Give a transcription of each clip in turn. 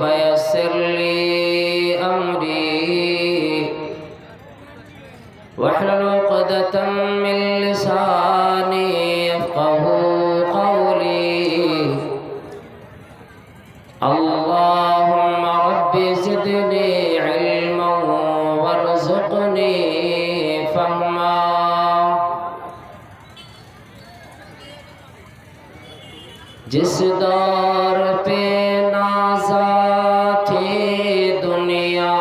ويسر لي أمري واحلل عقدة من لساني يفقهوا قولي. اللهم رب زدني علما وارزقني فهما. جس دور پہ نازا تھی دنیا،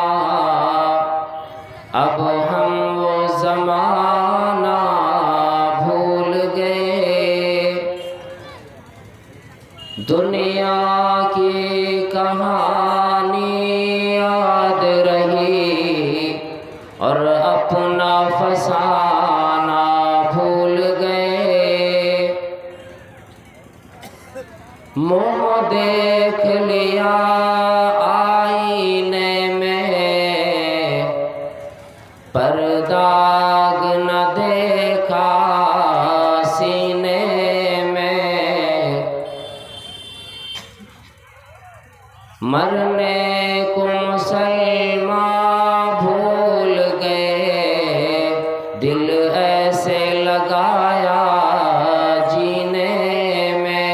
اب ہم وہ زمانہ بھول گئے. دنیا کی کہانی یاد رہی اور اپنا فسانہ بھول گئے. منہ دیکھ لیا آئینے میں، پر داغ نہ دیکھا سینے میں. مرنے کو مسلمان بھول گئے، دل ایسے لگایا جینے میں.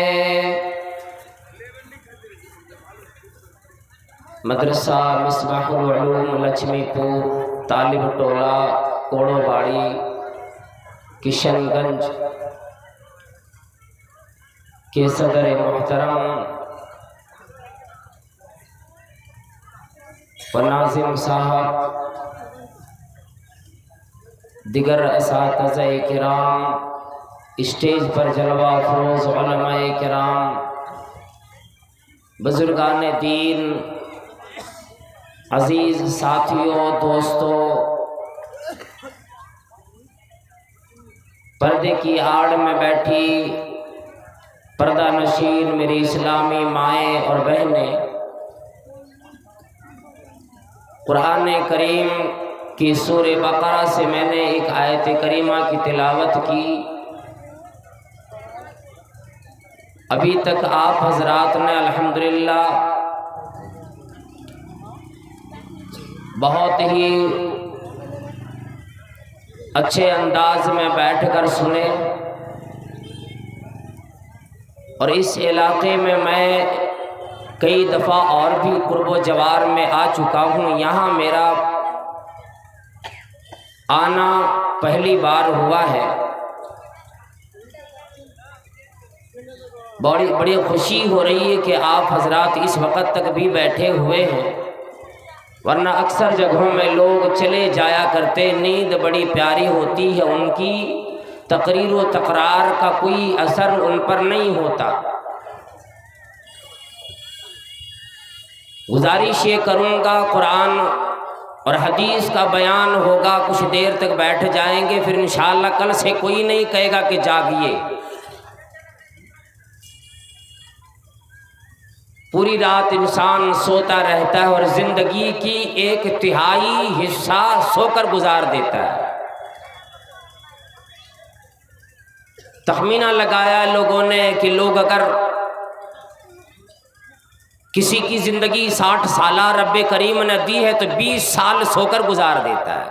مدرسہ مصباح العلوم لچھمی پور طالب ٹولہ کوڑو باڑی کشن گنج کے صدر محترم و ناظم صاحب، دیگر اساتذہ کرام، اسٹیج پر جلوہ افروز علماء کرام، بزرگان دین، عزیز ساتھیوں، دوستوں، پردے کی آڑ میں بیٹھی پردہ نشین میری اسلامی مائیں اور بہنیں، قرآن کریم کی سورہ بقرہ سے میں نے ایک آیت کریمہ کی تلاوت کی. ابھی تک آپ حضرات نے الحمدللہ بہت ہی اچھے انداز میں بیٹھ کر سنے، اور اس علاقے میں کئی دفعہ اور بھی قرب و جوار میں آ چکا ہوں. یہاں میرا آنا پہلی بار ہوا ہے. بڑی خوشی ہو رہی ہے کہ آپ حضرات اس وقت تک بھی بیٹھے ہوئے ہیں، ورنہ اکثر جگہوں میں لوگ چلے جایا کرتے. نیند بڑی پیاری ہوتی ہے ان کی، تقریر و تقرار کا کوئی اثر ان پر نہیں ہوتا. گزارش یہ کروں گا، قرآن اور حدیث کا بیان ہوگا، کچھ دیر تک بیٹھ جائیں گے، پھر انشاءاللہ کل سے کوئی نہیں کہے گا کہ جاگیے. پوری رات انسان سوتا رہتا ہے اور زندگی کی ایک تہائی حصہ سو کر گزار دیتا ہے. تخمینہ لگایا لوگوں نے کہ لوگ اگر کسی کی زندگی 60 سالہ رب کریم نے دی ہے تو 20 سال سو کر گزار دیتا ہے.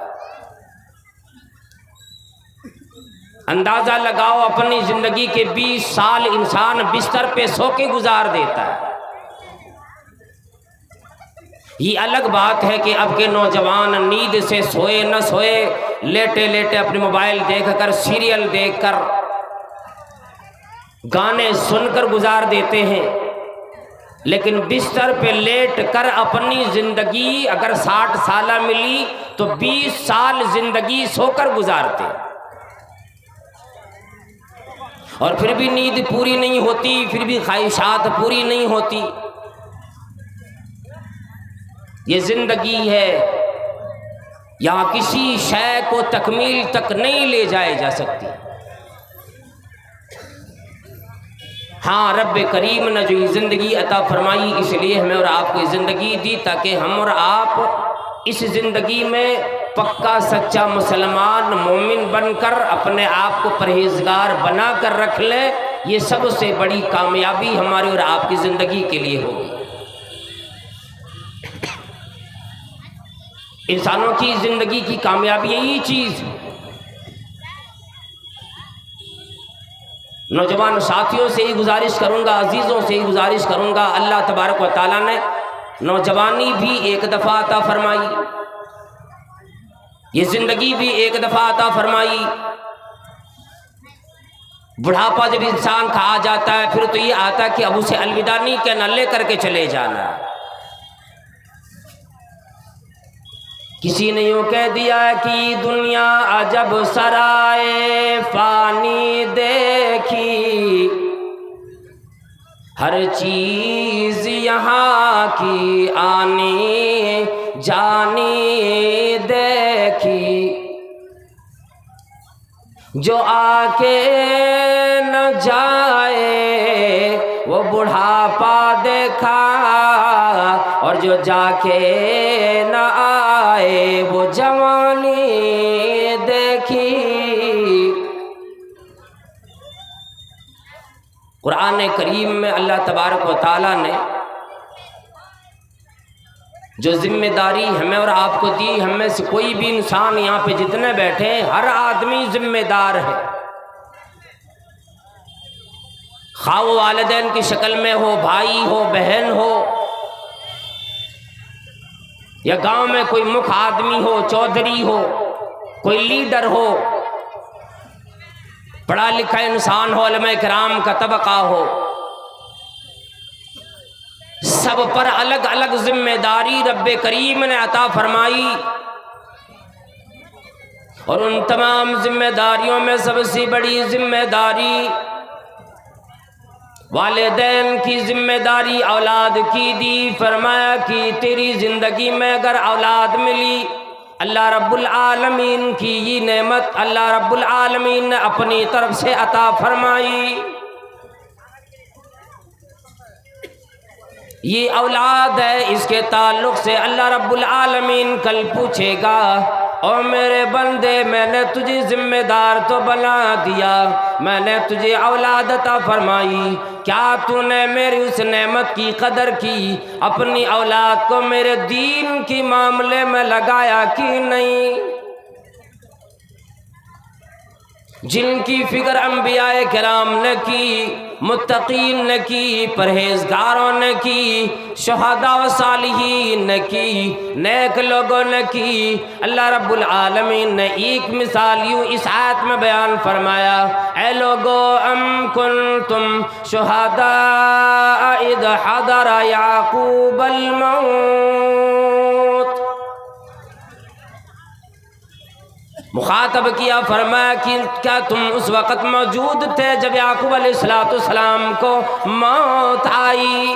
اندازہ لگاؤ اپنی زندگی کے 20 سال انسان بستر پہ سو کے گزار دیتا ہے. یہ الگ بات ہے کہ اب کے نوجوان نیند سے سوئے نہ سوئے، لیٹے لیٹے اپنے موبائل دیکھ کر، سیریل دیکھ کر، گانے سن کر گزار دیتے ہیں. لیکن بستر پہ لیٹ کر اپنی زندگی اگر 60 سالہ ملی تو 20 سال زندگی سو کر گزارتے، اور پھر بھی نیند پوری نہیں ہوتی، پھر بھی خواہشات پوری نہیں ہوتی. یہ زندگی ہے، یہاں کسی شے کو تکمیل تک نہیں لے جائے جا سکتی. ہاں، رب کریم نے جو یہ زندگی عطا فرمائی اس لیے ہمیں اور آپ کو یہ زندگی دی تاکہ ہم اور آپ اس زندگی میں پکا سچا مسلمان مومن بن کر اپنے آپ کو پرہیزگار بنا کر رکھ لیں. یہ سب سے بڑی کامیابی ہماری اور آپ کی زندگی کے لیے ہوگی. انسانوں کی زندگی کی کامیابی یہی چیز ہے۔ نوجوان ساتھیوں سے ہی گزارش کروں گا، عزیزوں سے ہی گزارش کروں گا، اللہ تبارک و تعالیٰ نے نوجوانی بھی ایک دفعہ عطا فرمائی، یہ زندگی بھی ایک دفعہ عطا فرمائی۔ بڑھاپا جب انسان کا آ جاتا ہے پھر تو یہ آتا ہے کہ اب اسے الوداع نہیں کہنا، لے کر کے چلے جانا۔ کسی نے یوں کہہ دیا کہ دنیا عجب سرائے فانی دیکھی، ہر چیز یہاں کی آنی جانی دیکھی، جو آ کے نہ جائے وہ بڑھاپا دیکھا، اور جو جا کے نہ آئے وہ جوانی دیکھی۔ قرآن کریم میں اللہ تبارک و تعالیٰ نے جو ذمہ داری ہمیں اور آپ کو دی، ہم میں سے کوئی بھی انسان یہاں پہ جتنے بیٹھے ہیں ہر آدمی ذمہ دار ہے، خواہ وہ والدین کی شکل میں ہو، بھائی ہو، بہن ہو، یا گاؤں میں کوئی مکھ آدمی ہو، چودھری ہو، کوئی لیڈر ہو، پڑھا لکھا انسان ہو، علماء کرام کا طبقہ ہو، سب پر الگ الگ ذمہ داری رب کریم نے عطا فرمائی، اور ان تمام ذمہ داریوں میں سب سے بڑی ذمہ داری والدین کی ذمہ داری اولاد کی دی۔ فرمایا کہ تیری زندگی میں اگر اولاد ملی، اللہ رب العالمین کی یہ نعمت اللہ رب العالمین نے اپنی طرف سے عطا فرمائی، یہ اولاد ہے، اس کے تعلق سے اللہ رب العالمین کل پوچھے گا، اور میرے بندے میں نے تجھے ذمہ دار تو بنا دیا، میں نے تجھے اولاد عطا فرمائی، کیا تو نے میری اس نعمت کی قدر کی، اپنی اولاد کو میرے دین کی معاملے میں لگایا کہ نہیں؟ جن کی فکر انبیاء کرام نے کی، متقین نے کی، پرہیزگاروں نے کی، شہداء و صالحین نے کی، نیک لوگوں نے کی، اللہ رب العالمین نے ایک مثال یوں اس آیت میں بیان فرمایا، اے لوگو ام کنتم شہداء اذ حضر یعقوب الموت، مخاطب کیا، فرمایا کہ کیا تم اس وقت موجود تھے جب یعقوب علیہ السلام کو موت آئی؟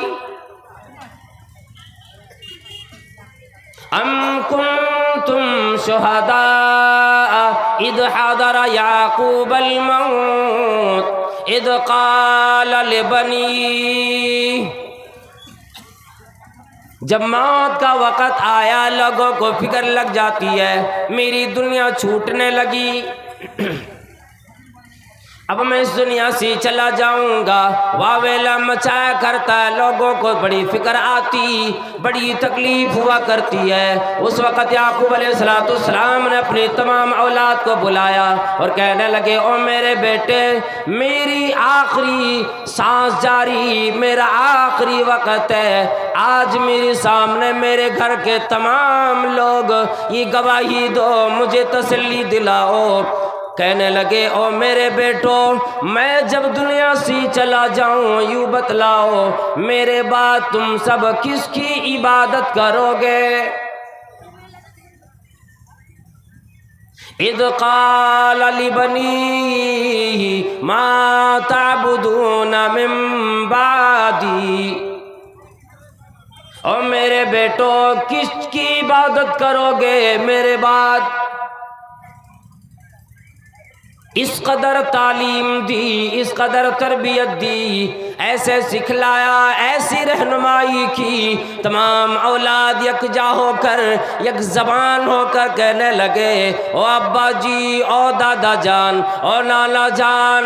ام کنتم شہداء اذ حضر یعقوب الموت اذ قال لبنی، جب موت کا وقت آیا لوگوں کو فکر لگ جاتی ہے، میری دنیا چھوٹنے لگی، اب میں اس دنیا سے چلا جاؤں گا، واویلا مچایا کرتا ہے، لوگوں کو بڑی فکر آتی، بڑی تکلیف ہوا کرتی ہے۔ اس وقت یعقوب علیہ السلام نے اپنی تمام اولاد کو بلایا اور کہنے لگے، او میرے بیٹے، میری آخری سانس جاری، میرا آخری وقت ہے، آج میرے سامنے میرے گھر کے تمام لوگ یہ گواہی دو، مجھے تسلی دلاؤ۔ کہنے لگے، او میرے بیٹو، میں جب دنیا سے چلا جاؤں یوں بتلاؤ، میرے بعد تم سب کس کی عبادت کرو گے؟ اذ قال لبنیہ ما تعبدون من بعدی، او میرے بیٹو کس کی عبادت کرو گے میرے بعد؟ اس قدر تعلیم دی، اس قدر تربیت دی، ایسے سکھلایا، ایسی رہنمائی کی، تمام اولاد یکجا ہو کر، یک زبان ہو کر کہنے لگے، او ابا جی، او دادا جان، او نانا جان،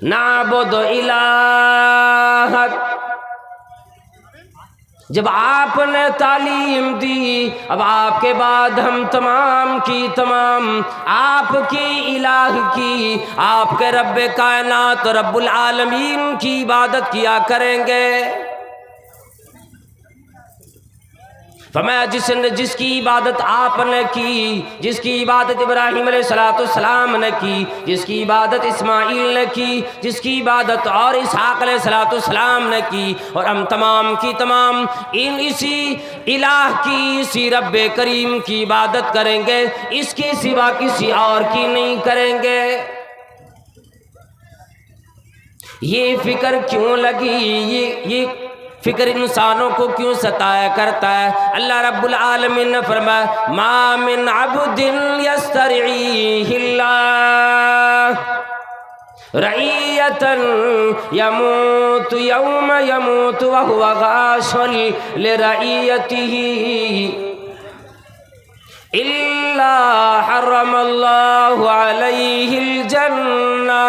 نعبد الہک، جب آپ نے تعلیم دی، اب آپ کے بعد ہم تمام کی تمام آپ کی الہ کی، آپ کے رب کائنات رب العالمین کی عبادت کیا کریں گے۔ فرمایا جس کی عبادت آپ نے کی، جس کی عبادت ابراہیم علیہ السلام نے کی، جس کی عبادت اسماعیل نے کی، جس کی عبادت اور اسحاق علیہ السلام نے کی، اور ہم تمام کی تمام اسی الہ کی، اسی رب کریم کی عبادت کریں گے، اس کے سوا کسی اور کی نہیں کریں گے۔ یہ فکر کیوں لگی، یہ فکر انسانوں کو کیوں ستایا کرتا ہے؟ اللہ رب العالمین نے فرمایا ما من عبد یسترعیہ اللہ رعیتا یموت یوم یموت وہو غاش لرعیتہ الا حرم اللہ علیہ الجنہ۔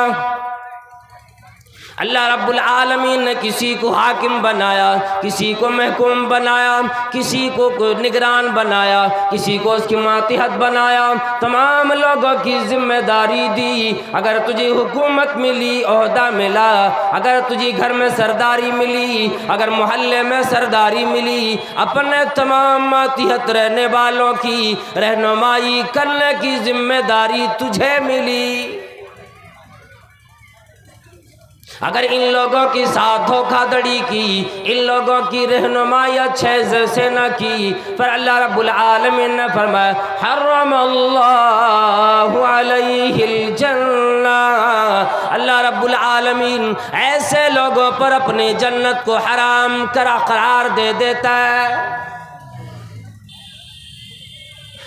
اللہ رب العالمین نے کسی کو حاکم بنایا، کسی کو محکوم بنایا، کسی کو نگران بنایا، کسی کو اس کی ماتحت بنایا، تمام لوگوں کی ذمہ داری دی۔ اگر تجھے حکومت ملی، عہدہ ملا، اگر تجھے گھر میں سرداری ملی، اگر محلے میں سرداری ملی، اپنے تمام ماتحت رہنے والوں کی رہنمائی کرنے کی ذمہ داری تجھے ملی۔ اگر ان لوگوں کے ساتھ دھوکہ دڑی کی، ان لوگوں کی رہنمائی اچھے سے نہ کی، پھر اللہ رب العالمین نے فرمایا حرم اللہ علیہ الجنہ، اللہ رب العالمین ایسے لوگوں پر اپنی جنت کو حرام قرار دے دیتا ہے۔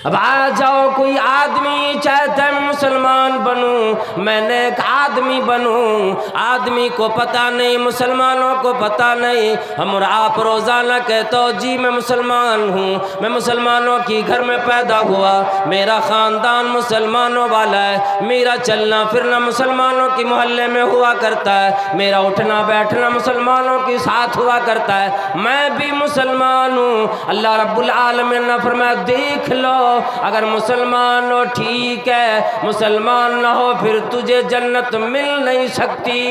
اب آ جاؤ، کوئی آدمی چاہتا ہے مسلمان بنوں، میں نے ایک آدمی بنوں، آدمی کو پتہ نہیں، مسلمانوں کو پتہ نہیں، ہم اور آپ روزانہ کہتے ہو جی میں مسلمان ہوں، میں مسلمانوں کی گھر میں پیدا ہوا، میرا خاندان مسلمانوں والا ہے، میرا چلنا پھرنا مسلمانوں کی محلے میں ہوا کرتا ہے، میرا اٹھنا بیٹھنا مسلمانوں کے ساتھ ہوا کرتا ہے، میں بھی مسلمان ہوں۔ اللہ رب العالمین نے فرمایا دیکھ لو، اگر مسلمان ہو ٹھیک ہے، مسلمان نہ ہو پھر تجھے جنت مل نہیں سکتی۔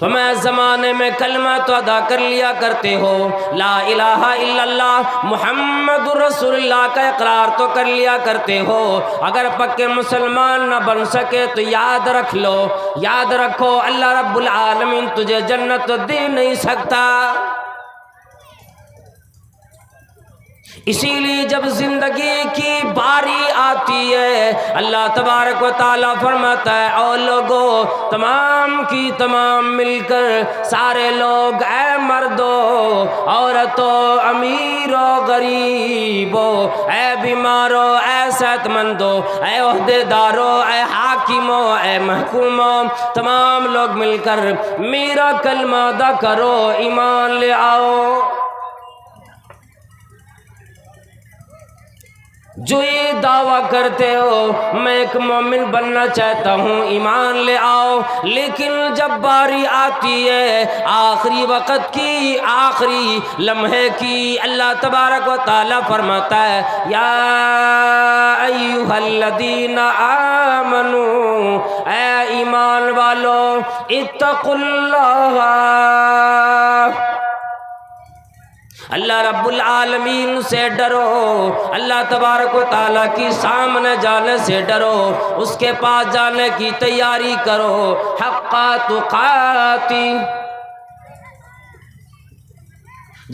تو میں زمانے میں کلمہ تو ادا کر لیا کرتے ہو، لا الہ الا اللہ محمد رسول اللہ کا اقرار تو کر لیا کرتے ہو، اگر پکے مسلمان نہ بن سکے تو یاد رکھ لو، یاد رکھو اللہ رب العالمین تجھے جنت دے نہیں سکتا۔ اسی لیے جب زندگی کی باری آتی ہے، اللہ تبارک و تعالیٰ فرماتا ہے او لوگو تمام کی تمام مل کر، سارے لوگ اے مردو عورتو امیرو غریبو، اے بیمارو اے صحت مندو، اے عہدے دارو اے حاکمو اے محکومو، تمام لوگ مل کر میرا کلمہ ادا کرو، ایمان لے آؤ۔ جو یہ دعویٰ کرتے ہو میں ایک مومن بننا چاہتا ہوں، ایمان لے آؤ، لیکن جب باری آتی ہے آخری وقت کی، آخری لمحے کی، اللہ تبارک و تعالیٰ فرماتا ہے یا ایھا الذین آمنو، اے ایمان والو اتقوا اللہ، اللہ رب العالمین سے ڈرو، اللہ تبارک و تعالیٰ کی سامنے جانے سے ڈرو، اس کے پاس جانے کی تیاری کرو، حق تقاتی،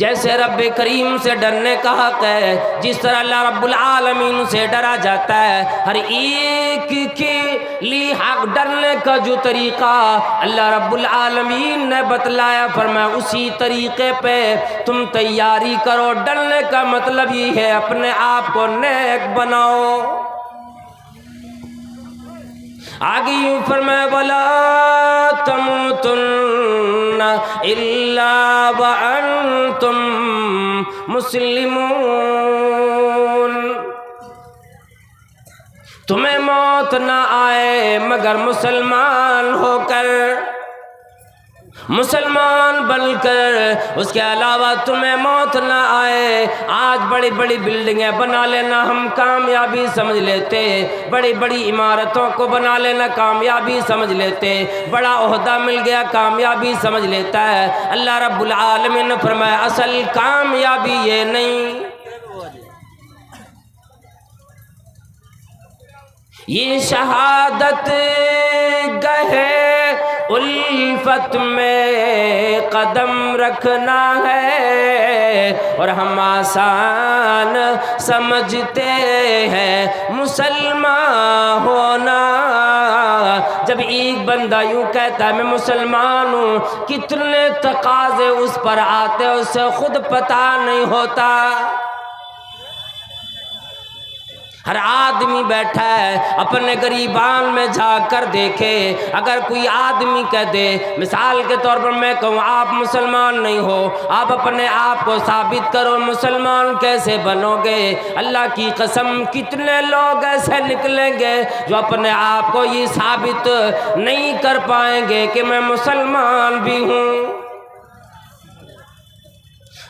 جیسے رب کریم سے ڈرنے کا حق ہے، جس طرح اللہ رب العالمین سے ڈرا جاتا ہے، ہر ایک کے لیے حق ڈرنے کا جو طریقہ اللہ رب العالمین نے بتلایا، فرمایا اسی طریقے پہ تم تیاری کرو۔ ڈرنے کا مطلب یہ ہے اپنے آپ کو نیک بناؤ۔ آگے یوں فرمایا وَلَا تَمُوتُنَّ إِلَّا وَأَنْتُمْ مُسْلِمُونَ، تمہیں موت نہ آئے مگر مسلمان ہو کر۔ مسلمان بن کر اس کے علاوہ تمہیں موت نہ آئے۔ آج بڑی بڑی بلڈنگیں بنا لینا ہم کامیابی سمجھ لیتے، بڑی بڑی عمارتوں کو بنا لینا کامیابی سمجھ لیتے، بڑا عہدہ مل گیا کامیابی سمجھ لیتا ہے۔ اللہ رب العالمین نے فرمایا اصل کامیابی یہ نہیں، یہ شہادت گہے الفت میں قدم رکھنا ہے، اور ہم آسان سمجھتے ہیں مسلمان ہونا۔ جب ایک بندہ یوں کہتا ہے میں مسلمان ہوں، کتنے تقاضے اس پر آتے ہیں اسے خود پتہ نہیں ہوتا۔ ہر آدمی بیٹھا ہے اپنے گریبان میں جھانک کر دیکھے، اگر کوئی آدمی کہہ دے، مثال کے طور پر میں کہوں آپ مسلمان نہیں ہو، آپ اپنے آپ کو ثابت کرو، مسلمان کیسے بنو گے؟ اللہ کی قسم کتنے لوگ ایسے نکلیں گے جو اپنے آپ کو یہ ثابت نہیں کر پائیں گے کہ میں مسلمان بھی ہوں۔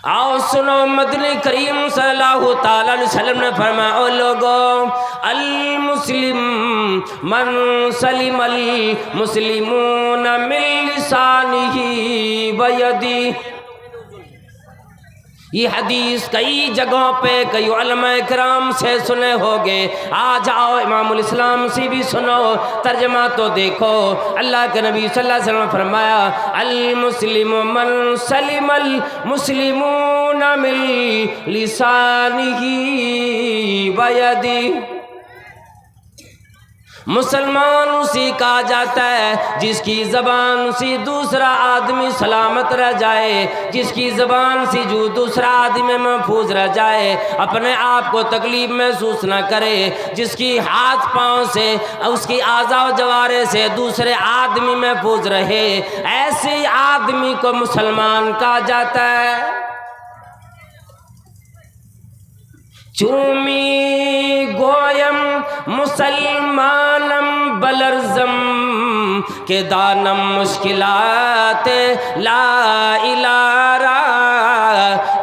آؤ سنو، مدنی کریم صلی اللہ تعالیٰ علیہ وسلم نے فرمایا او لوگو، المسلم من سلم المسلمون من لسانہ ویدہ۔ یہ حدیث کئی جگہوں پہ کئی علماء کرام سے سنے ہوگے، آج آؤ امام الاسلام سے بھی سنو، ترجمہ تو دیکھو۔ اللہ کے نبی صلی اللہ علیہ وسلم نے فرمایا المسلم من سلم المسلمون من لسانہ ویدہ۔ مسلمان اسی کہا جاتا ہے جس کی زبان سے دوسرا آدمی سلامت رہ جائے، جس کی زبان سے جو دوسرا آدمی محفوظ رہ جائے، اپنے آپ کو تکلیف محسوس نہ کرے، جس کی ہاتھ پاؤں سے اس کی اعضاء و جوارح سے دوسرے آدمی محفوظ رہے، ایسے آدمی کو مسلمان کہا جاتا ہے۔ چومی گویم مسلمانم بلرزم کہ دانم مشکلات لا الہ۔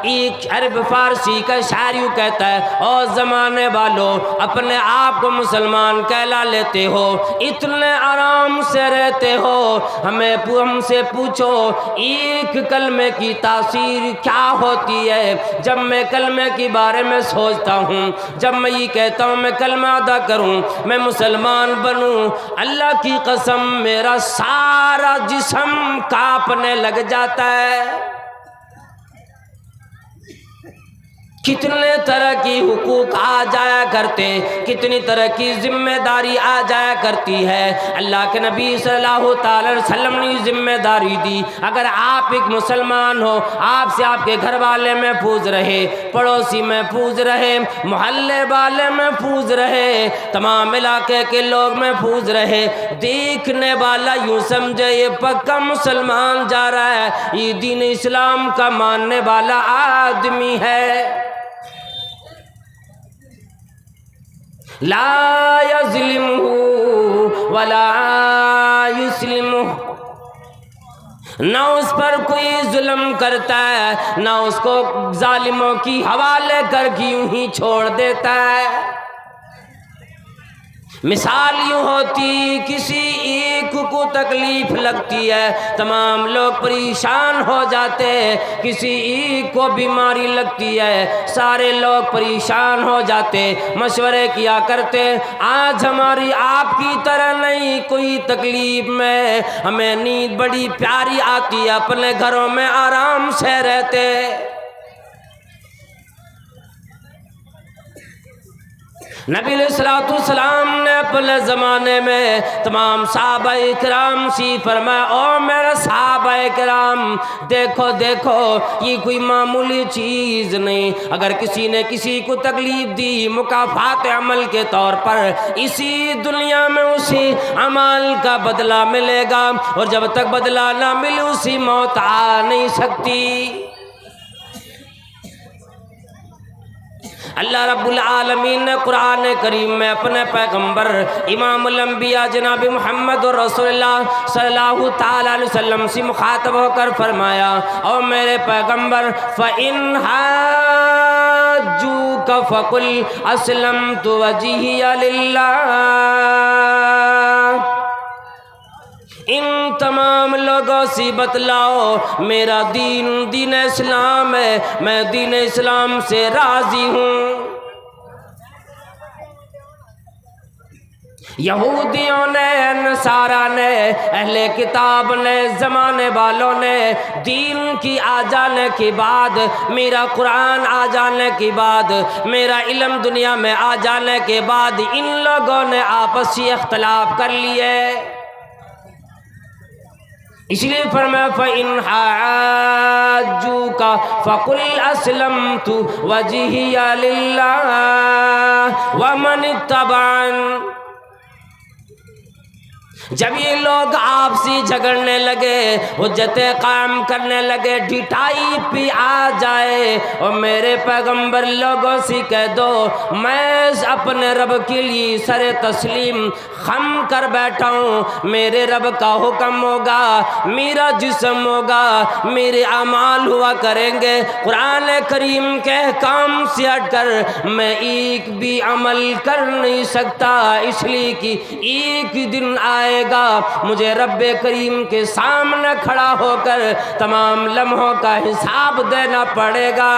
ایک عرب فارسی کا شاعر یوں کہتا ہے او زمانے والو، اپنے آپ کو مسلمان کہلا لیتے ہو، اتنے آرام سے رہتے ہو، ہم سے پوچھو ایک کلمے کی تاثیر کیا ہوتی ہے؟ جب میں کلمے کے بارے میں سوچتا ہوں، جب میں یہ کہتا ہوں میں کلمہ ادا کروں، میں مسلمان بنوں، اللہ کی قسم میرا سارا جسم کانپنے لگ جاتا ہے۔ کتنے طرح کی حقوق آ جایا کرتے، کتنی طرح کی ذمہ داری آ جایا کرتی ہے۔ اللہ کے نبی صلی اللہ تعالی علیہ وسلم نے ذمہ داری دی، اگر آپ ایک مسلمان ہو، آپ سے آپ کے گھر والے محفوظ رہے، پڑوسی محفوظ رہے، محلے والے محفوظ رہے، تمام علاقے کے لوگ محفوظ رہے، دیکھنے والا یوں سمجھے یہ پکا مسلمان جا رہا ہے، یہ دین اسلام کا ماننے والا آدمی ہے۔ لا یظلمہ ولا یسلمہ، نہ اس پر کوئی ظلم کرتا ہے، نہ اس کو ظالموں کی حوالے کر کے یوں ہی چھوڑ دیتا ہے۔ مثال یوں ہوتی کسی ایک کو تکلیف لگتی ہے تمام لوگ پریشان ہو جاتے ہیں، کسی ایک کو بیماری لگتی ہے سارے لوگ پریشان ہو جاتے، مشورے کیا کرتے، آج ہماری آپ کی طرح نہیں، کوئی تکلیف میں ہمیں نیند بڑی پیاری آتی ہے، اپنے گھروں میں آرام سے رہتے۔ نبی علیہ السلام نے اپنے زمانے میں تمام صحابہ کرام سے فرمایا او میرے صحابہ کرام، دیکھو دیکھو یہ کوئی معمولی چیز نہیں، اگر کسی نے کسی کو تکلیف دی مکافات عمل کے طور پر اسی دنیا میں اسی عمل کا بدلہ ملے گا، اور جب تک بدلہ نہ ملے اسی موت آ نہیں سکتی۔ اللہ رب العالمین نے قرآن کریم میں اپنے پیغمبر امام الانبیاء جناب محمد رسول اللہ صلی اللہ تعالیٰ علیہ وسلم سے مخاطب ہو کر فرمایا، اور میرے پیغمبر فَإِنْ حَاجُّوكَ فَقُلْ أَسْلَمْتُ وَجْهِيَ لِلَّهِ۔ ان تمام لوگوں سے بتلاؤ میرا دین دین اسلام ہے، میں دین اسلام سے راضی ہوں۔ یہودیوں نے، نصارہ نے، اہل کتاب نے، زمانے والوں نے دین کی آ جانے کے بعد، میرا قرآن آ جانے کے بعد، میرا علم دنیا میں آ جانے کے بعد ان لوگوں نے آپسی اختلاف کر لیے۔ اس لیے فرمایا فَإِنْ حَاجُّوكَ فَقُلْ أَسْلَمْتُ وَجْهِيَ لِلَّهِ وَمَنِ اتَّبَعَنِ۔ جب یہ لوگ آپسی جھگڑنے لگے، حجتیں قائم کرنے لگے، ڈھٹائی پہ آ جائے، اور میرے پیغمبر لوگوں سے کہہ دو میں اپنے رب کے لیے سر تسلیم خم کر بیٹھا ہوں، میرے رب کا حکم ہوگا، میرا جسم ہوگا، میرے اعمال ہوا کریں گے، قرآن کریم کے احکام سے ہٹ کر میں ایک بھی عمل کر نہیں سکتا، اس لیے کہ ایک دن آئے گا مجھے رب کریم کے سامنے کھڑا ہو کر تمام لمحوں کا حساب دینا پڑے گا۔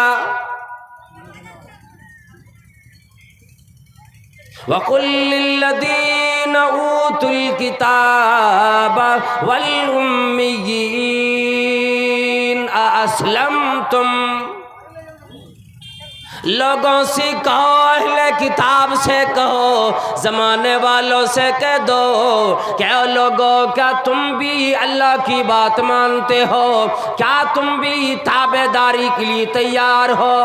وَقُلْ لِلَّذِينَ أُوتُوا الْكِتَابَ وَالْأُمِّيِّينَ أَأَسْلَمْتُمْ۔ لوگوں سے کہو، اہل کتاب سے کہو، زمانے والوں سے کہہ دو کہ اے لوگوں کیا تم بھی اللہ کی بات مانتے ہو؟ کیا تم بھی تابع داری کے لیے تیار ہو؟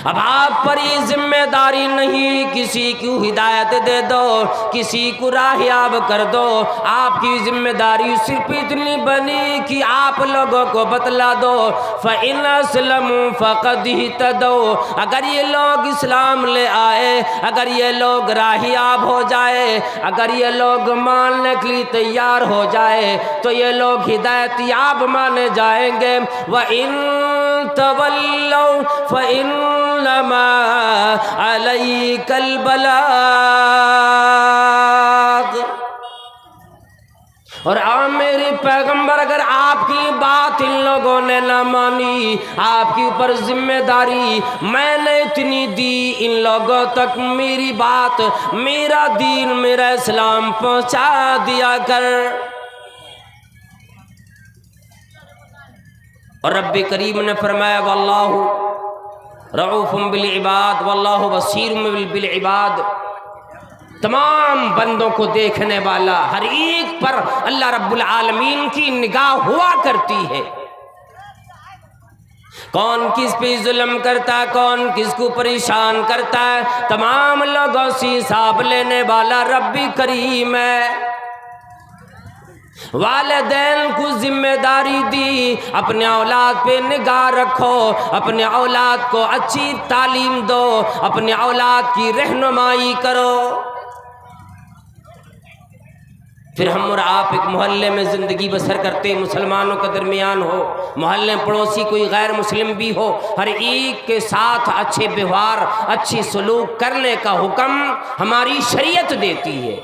اب آپ پر یہ ذمہ داری نہیں کسی کو ہدایت دے دو، کسی کو راہیاب کر دو، آپ کی ذمہ داری صرف اتنی بنی کہ آپ لوگوں کو بتلا دو فَإِنْ أَسْلَمُوا فَقَدْ اهْتَدَوْا۔ اگر یہ لوگ اسلام لے آئے، اگر یہ لوگ راہیاب ہو جائے، اگر یہ لوگ ماننے کے لیے تیار ہو جائے تو یہ لوگ ہدایت یاب مانے جائیں گے۔ وَإِنْ تَوَلَّوْا فَإِنَّمَا عَلَيْكَ الْبَلَاغُ۔ اور میرے پیغمبر اگر آپ کی بات ان لوگوں نے نہ مانی، آپ کے اوپر ذمہ داری میں نے اتنی دی، ان لوگوں تک میری بات، میرا دین، میرا اسلام پہنچا دیا کر۔ اور رب کریم نے فرمایا واللہ رعوف بالعباد واللہ بصیر بالعباد، تمام بندوں کو دیکھنے والا، ہر ایک پر اللہ رب العالمین کی نگاہ ہوا کرتی ہے، کون کس پہ ظلم کرتا ہے، کون کس کو پریشان کرتا ہے، تمام لوگوں سے حساب لینے والا رب کریم ہے۔ والدین کو ذمہ داری دی اپنے اولاد پہ نگاہ رکھو، اپنے اولاد کو اچھی تعلیم دو، اپنے اولاد کی رہنمائی کرو۔ پھر ہم اور آپ ایک محلے میں زندگی بسر کرتے، مسلمانوں کے درمیان ہو، محلے پڑوسی کوئی غیر مسلم بھی ہو، ہر ایک کے ساتھ اچھے ویوہار، اچھی سلوک کرنے کا حکم ہماری شریعت دیتی ہے،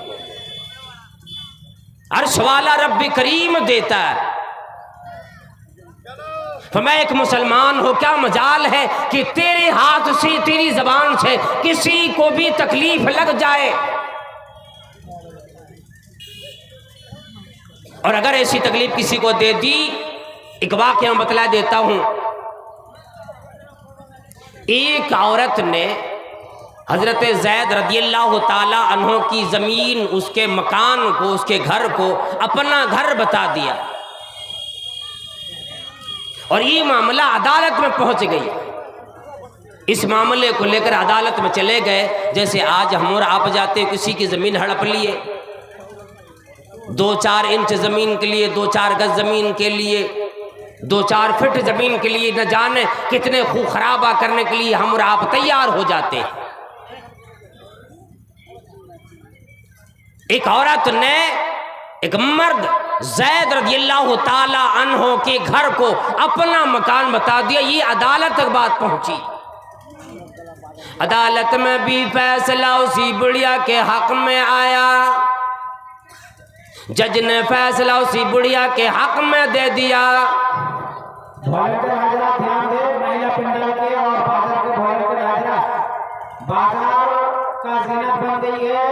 عرش والا رب کریم دیتا ہے۔ فرمایا ایک مسلمان ہو کیا مجال ہے کہ تیرے ہاتھ سے، تیری زبان سے کسی کو بھی تکلیف لگ جائے، اور اگر ایسی تکلیف کسی کو دے دی، ایک واقعہ میں بتلا دیتا ہوں۔ ایک عورت نے حضرت زید رضی اللہ تعالیٰ عنہ کی زمین، اس کے مکان کو، اس کے گھر کو اپنا گھر بتا دیا، اور یہ معاملہ عدالت میں پہنچ گئی۔ اس معاملے کو لے کر عدالت میں چلے گئے، جیسے آج ہم اور آپ جاتے کسی کی زمین ہڑپ لیے، 2-4 انچ زمین کے لیے، 2-4 گز زمین کے لیے 2-4 فٹ زمین کے لیے نہ جانے کتنے خو خرابہ کرنے کے لیے ہم اور آپ تیار ہو جاتے. ایک عورت نے ایک مرد زید رضی اللہ تعالی عنہ کے گھر کو اپنا مکان بتا دیا. یہ عدالت تک بات پہنچی. عدالت میں بھی فیصلہ اسی بڑھیا کے حق میں آیا. جج نے فیصلہ اسی بڑھیا کے حق میں دے دیا. بازار کا زینت بن گئی ہے.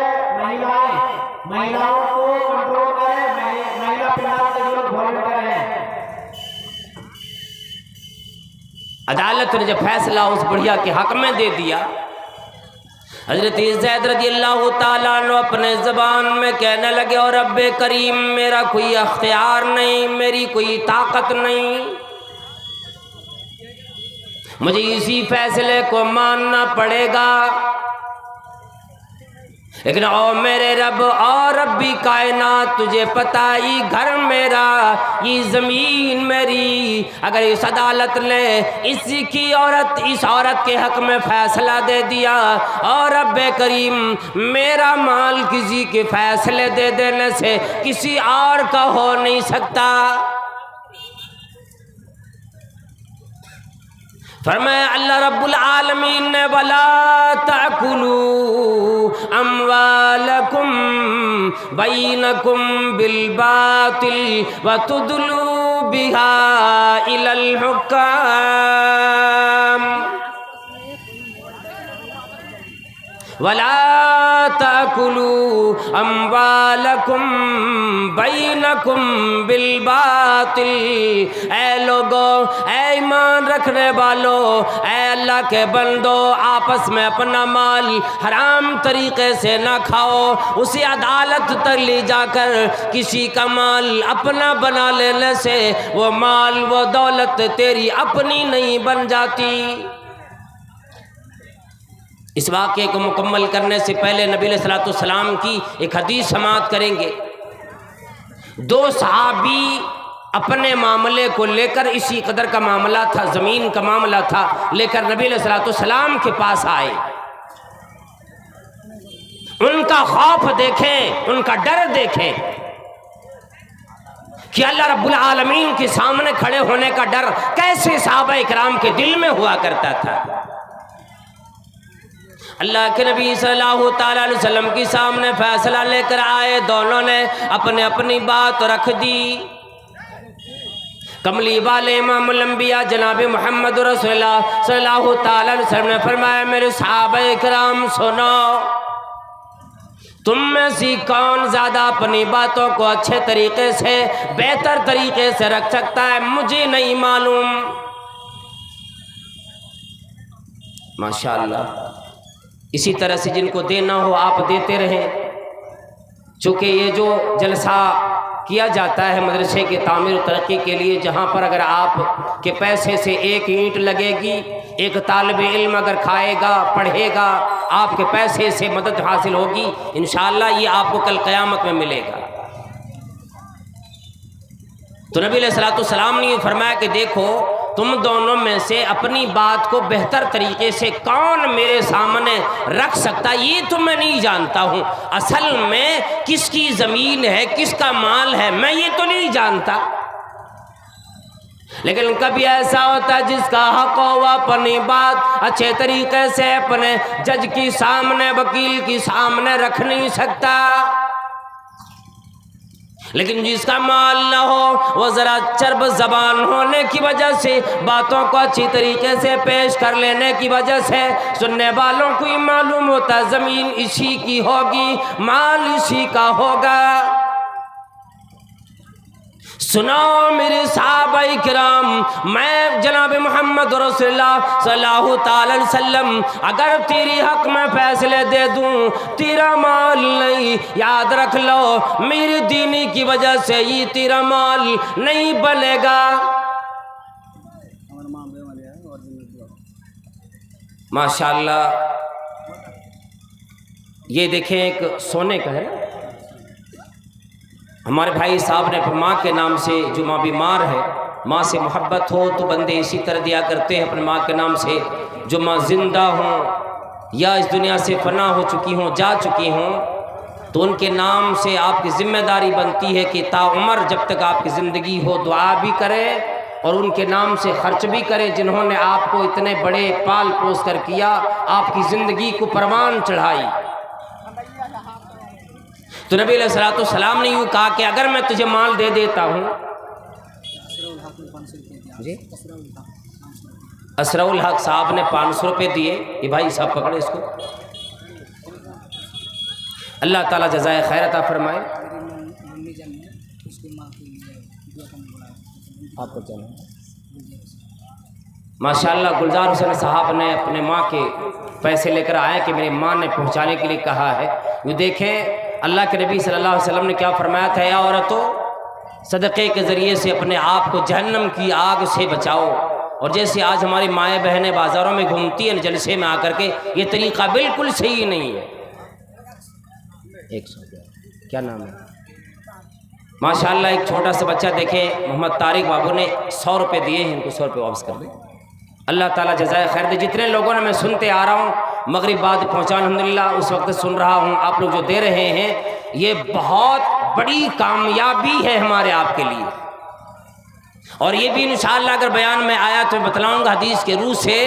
مہیلاؤں کو کنٹرول کریں. مہیلا پنڈال کے لوگ والنٹیئر ہیں. عدالت نے جب فیصلہ اس بڑھیا کے حق میں دے دیا، حضرت زید رضی اللہ تعالیٰ عنہ اپنے زبان میں کہنے لگے، اور رب کریم میرا کوئی اختیار نہیں، میری کوئی طاقت نہیں، مجھے اسی فیصلے کو ماننا پڑے گا. لیکن او میرے رب اور ربی کائنات، تجھے پتہ یہ گھر میرا، یہ زمین میری، اگر اس عدالت نے اس عورت کے حق میں فیصلہ دے دیا، اور رب کریم میرا مال کسی کے فیصلے دے دینے سے کسی اور کا ہو نہیں سکتا. فرمایا اللہ رب العالمین نے، وَلَا تَأْكُلُوا أَمْوَالَكُمْ بَيْنَكُمْ بِالْبَاطِلِ وَتُدْلُوا بِهَا إِلَى الْحُكَّامِ. وَلَا تَأْكُلُوا أَمْوَالَكُمْ بَيْنَكُمْ بِالْبَاطِلِ. اے لوگو، اے ایمان رکھنے والو، اے اللہ کے بندو، آپس میں اپنا مال حرام طریقے سے نہ کھاؤ. اسی عدالت تک لے جا کر کسی کا مال اپنا بنا لینے سے وہ مال وہ دولت تیری اپنی نہیں بن جاتی. اس واقعے کو مکمل کرنے سے پہلے نبی علیہ السلام کی ایک حدیث سماعت کریں گے. 2 صحابی اپنے معاملے کو لے کر، اسی قدر کا معاملہ تھا، زمین کا معاملہ تھا، لے کر نبی علیہ السلام کے پاس آئے. ان کا خوف دیکھیں، ان کا ڈر دیکھیں کہ اللہ رب العالمین کے سامنے کھڑے ہونے کا ڈر کیسے صحابہ اکرام کے دل میں ہوا کرتا تھا. اللہ کے نبی صلی اللہ تعالیٰ علیہ وسلم کے سامنے فیصلہ لے کر آئے. دونوں نے اپنی بات رکھ دی. کملی والے امام الانبیاء جناب محمد رسول اللہ صلی اللہ تعالیٰ علیہ وسلم نے فرمایا، میرے صحابہ اکرام سنو، تم میں سے کون زیادہ اپنی باتوں کو اچھے طریقے سے، بہتر طریقے سے رکھ سکتا ہے، مجھے نہیں معلوم. ماشاءاللہ. اسی طرح سے جن کو دینا ہو آپ دیتے رہیں. چونکہ یہ جو جلسہ کیا جاتا ہے مدرسے کے تعمیر و ترقی کے لیے، جہاں پر اگر آپ کے پیسے سے 1 اینٹ لگے گی، ایک طالب علم اگر کھائے گا، پڑھے گا، آپ کے پیسے سے مدد حاصل ہوگی، انشاءاللہ یہ آپ کو کل قیامت میں ملے گا. تو نبی علیہ السلام نے یہ فرمایا کہ دیکھو، تم دونوں میں سے اپنی بات کو بہتر طریقے سے کون میرے سامنے رکھ سکتا، یہ تو میں نہیں جانتا ہوں. اصل میں کس کی زمین ہے، کس کا مال ہے، میں یہ تو نہیں جانتا. لیکن کبھی ایسا ہوتا ہے جس کا حق ہو وہ اپنی بات اچھے طریقے سے اپنے جج کی سامنے، وکیل کی سامنے رکھ نہیں سکتا. لیکن جس کا مال نہ ہو وہ ذرا چرب زبان ہونے کی وجہ سے، باتوں کو اچھی طریقے سے پیش کر لینے کی وجہ سے سننے والوں کو ہی معلوم ہوتا زمین اسی کی ہوگی، مال اسی کا ہوگا. سنو میرے صحابہ کرام، میں جناب محمد رسول اللہ صلی اللہ تعالی علیہ وسلم اگر تیری حق میں فیصلے دے دوں، تیرا مال نہیں، یاد رکھ لو میری دینی کی وجہ سے یہ تیرا مال نہیں بنے گا. ماشاءاللہ. یہ دیکھیں ایک سونے کا ہے، ہمارے بھائی صاحب نے ماں کے نام سے جو ماں بیمار ہے، ماں سے محبت ہو تو بندے اسی طرح دیا کرتے ہیں اپنے ماں کے نام سے. جو ماں زندہ ہوں یا اس دنیا سے فنا ہو چکی ہوں، جا چکی ہوں، تو ان کے نام سے آپ کی ذمہ داری بنتی ہے کہ تا عمر جب تک آپ کی زندگی ہو دعا بھی کریں اور ان کے نام سے خرچ بھی کریں، جنہوں نے آپ کو اتنے بڑے پال پوس کر کیا، آپ کی زندگی کو پروان چڑھائی. تو نبی علیہ الصلوۃ والسلام نے یوں کہا کہ اگر میں تجھے مال دے دیتا ہوں. جی اسرع الحق صاحب نے 500 روپے دیے. یہ بھائی صاحب پکڑے اس کو. اللہ تعالیٰ جزائے خیر عطا فرمائے. آپ کو چلیں ماشاءاللہ گلزار حسین صاحب نے اپنے ماں کے پیسے لے کر آئے کہ میری ماں نے پہنچانے کے لیے کہا ہے. یہ دیکھیں اللہ کے نبی صلی اللہ علیہ وسلم نے کیا فرمایا تھا، یا عورتوں صدقے کے ذریعے سے اپنے آپ کو جہنم کی آگ سے بچاؤ. اور جیسے آج ہماری مائیں بہنیں بازاروں میں گھومتی ہیں جلسے میں آ کر کے، یہ طریقہ بالکل صحیح نہیں ہے. 100 کیا نام ہے ماشاءاللہ. ایک چھوٹا سا بچہ دیکھیں محمد طارق بابو نے 100 روپے دیے ہیں، ان کو 100 روپے واپس کر دیں. اللہ تعالیٰ جزائے خیر دے. جتنے لوگوں نے میں سنتے آ رہا ہوں مغرب بعد پہنچا الحمدللہ، اس وقت سن رہا ہوں، آپ لوگ جو دے رہے ہیں یہ بہت بڑی کامیابی ہے ہمارے آپ کے لیے. اور یہ بھی انشاءاللہ اگر بیان میں آیا تو میں بتلاؤں گا حدیث کے روح سے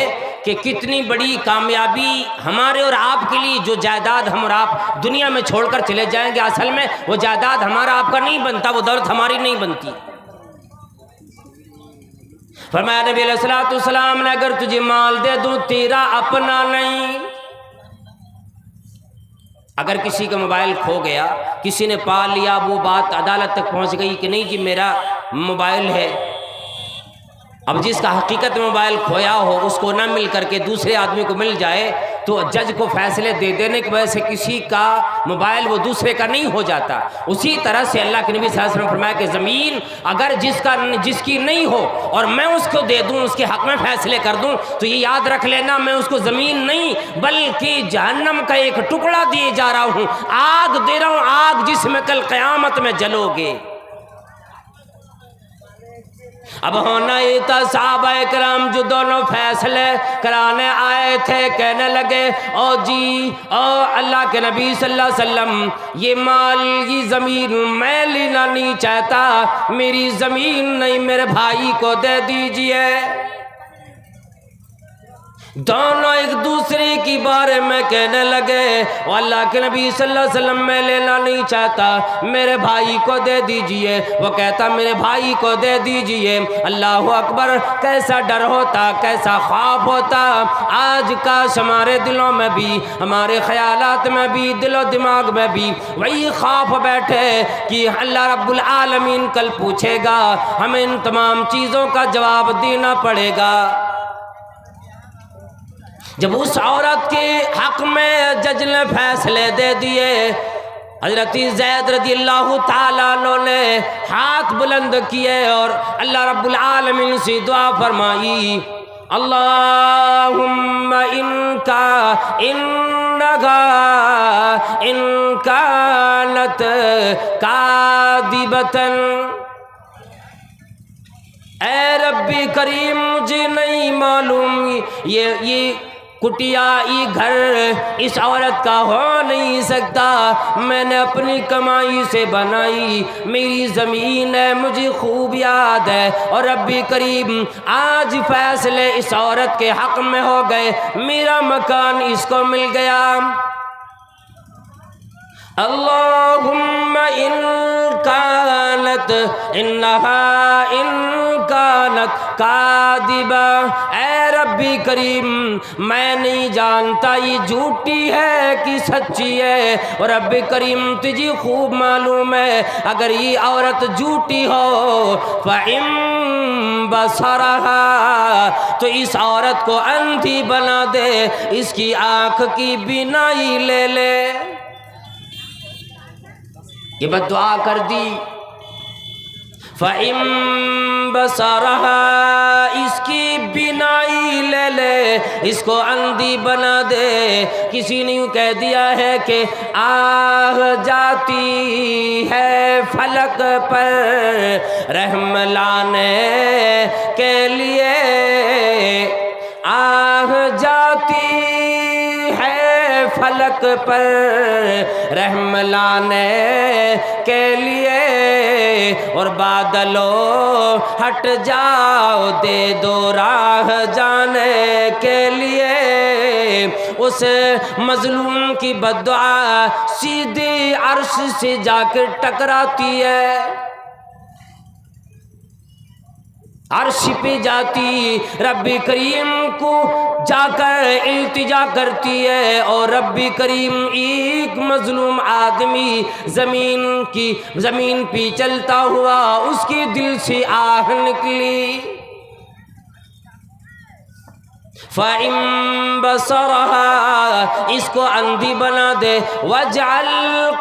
کہ کتنی بڑی کامیابی ہمارے اور آپ کے لیے. جو جائیداد ہم اور آپ دنیا میں چھوڑ کر چلے جائیں گے، اصل میں وہ جائیداد ہمارا آپ کا نہیں بنتا، وہ دولت ہماری نہیں بنتی. فرمایا نبی علیہ الصلوۃ والسلام نے اگر تجھے مال دے دوں تیرا اپنا نہیں. اگر کسی کا موبائل کھو گیا، کسی نے پا لیا، وہ بات عدالت تک پہنچ گئی کہ نہیں جی میرا موبائل ہے. اب جس کا حقیقت موبائل کھویا ہو اس کو نہ مل کر کے دوسرے آدمی کو مل جائے تو جج کو فیصلے دے دینے کی وجہ سے کسی کا موبائل وہ دوسرے کا نہیں ہو جاتا. اسی طرح سے اللہ کے نبی صلی اللہ علیہ وسلم فرمایا کہ زمین اگر جس کی نہیں ہو اور میں اس کو دے دوں، اس کے حق میں فیصلے کر دوں، تو یہ یاد رکھ لینا میں اس کو زمین نہیں بلکہ جہنم کا ایک ٹکڑا دیے جا رہا ہوں، آگ دے رہا ہوں، آگ جس میں کل قیامت میں جلو گے. اب ہونا یہ تھا صحابہ کرام جو دونوں فیصلے کرانے آئے تھے کہنے لگے او جی او اللہ کے نبی صلی اللہ علیہ وسلم، یہ مال یہ زمین میں لینا نہیں چاہتا، میری زمین نہیں میرے بھائی کو دے دیجئے. دونوں ایک دوسرے کی بارے میں کہنے لگے وہ اللہ کے نبی صلی اللہ علیہ وسلم میں لینا نہیں چاہتا، میرے بھائی کو دے دیجئے. وہ کہتا میرے بھائی کو دے دیجئے. اللہ اکبر، کیسا ڈر ہوتا، کیسا خواب ہوتا. آج کاش ہمارے دلوں میں بھی، ہمارے خیالات میں بھی، دل و دماغ میں بھی وہی خوف بیٹھے کہ اللہ رب العالمین کل پوچھے گا، ہمیں ان تمام چیزوں کا جواب دینا پڑے گا. جب اس عورت کے حق میں جج نے فیصلے دے دیے، حضرت زید رضی اللہ تعالیٰ عنہ نے ہاتھ بلند کیے اور اللہ رب العالمین سے دعا فرمائی، اللہم ان کانت کاذبۃ، اے رب کریم مجھے نہیں معلوم یہ کٹیا یہ گھر اس عورت کا ہو نہیں سکتا، میں نے اپنی کمائی سے بنائی، میری زمین ہے، مجھے خوب یاد ہے، اور رب کریم آج فیصلے اس عورت کے حق میں ہو گئے، میرا مکان اس کو مل گیا. اللہم ان کانت کاذبہ، اے ربی کریم میں نہیں جانتا یہ جھوٹی ہے کہ سچی ہے، اور رب کریم تجھے خوب معلوم ہے اگر یہ عورت جھوٹی ہو فَإِن بَصَرَهَا، تو اس عورت کو اندھی بنا دے، اس کی آنکھ کی بینائی لے لے. یہ بد دعا کر دی. فَإِن بَصَرَهَا، اس کی بینائی لے لے اس کو اندھی بنا دے۔ کسی نے یوں کہہ دیا ہے کہ آہ جاتی ہے فلک پر رحم لانے کے لیے، آہ جاتی ہے فلک پر رحم لانے کے لیے، اور بادلوں ہٹ جاؤ دے دو راہ جانے کے لیے۔ اس مظلوم کی بددعا سیدھی عرش سے جا کر ٹکراتی ہے، عرش پہ جاتی رب کریم کو جا کر التجا کرتی ہے، اور رب کریم ایک مظلوم آدمی زمین پہ چلتا ہوا اس کے دل سے آہ نکلی۔ فَإِن بَصَرَهَا اس کو اندھی بنا دے، وَاجْعَلْ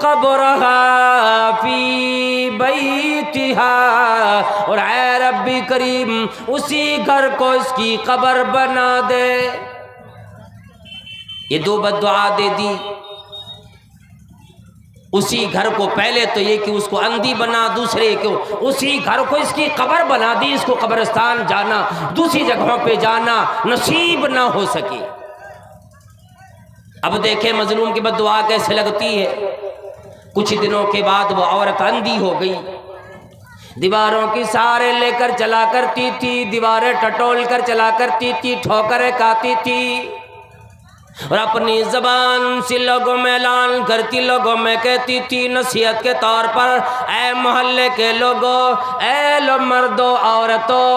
قَبْرَهَا فِي بَيْتِهَا، اور اے رب کریم اسی گھر کو اس کی قبر بنا دے۔ یہ دو بددعا دے دی اسی گھر کو، پہلے تو یہ کہ اس کو اندھی بنا، دوسرے کہ اسی گھر کو اس کی قبر بنا دی، اس کو قبرستان جانا، دوسری جگہوں پہ جانا نصیب نہ ہو سکے۔ اب دیکھیں مظلوم کی بددعا کیسے لگتی ہے۔ کچھ دنوں کے بعد وہ عورت اندھی ہو گئی، دیواروں کی سارے لے کر چلا کرتی تھی، دیواریں ٹٹول کر چلا کرتی تھی، ٹھوکریں کھاتی تھی، اور اپنی زبان سے لوگوں میں اعلان کرتی، لوگوں میں کہتی تھی نصیحت کے طور پر، اے محلے کے لوگوں، اے لو مردوں عورتوں،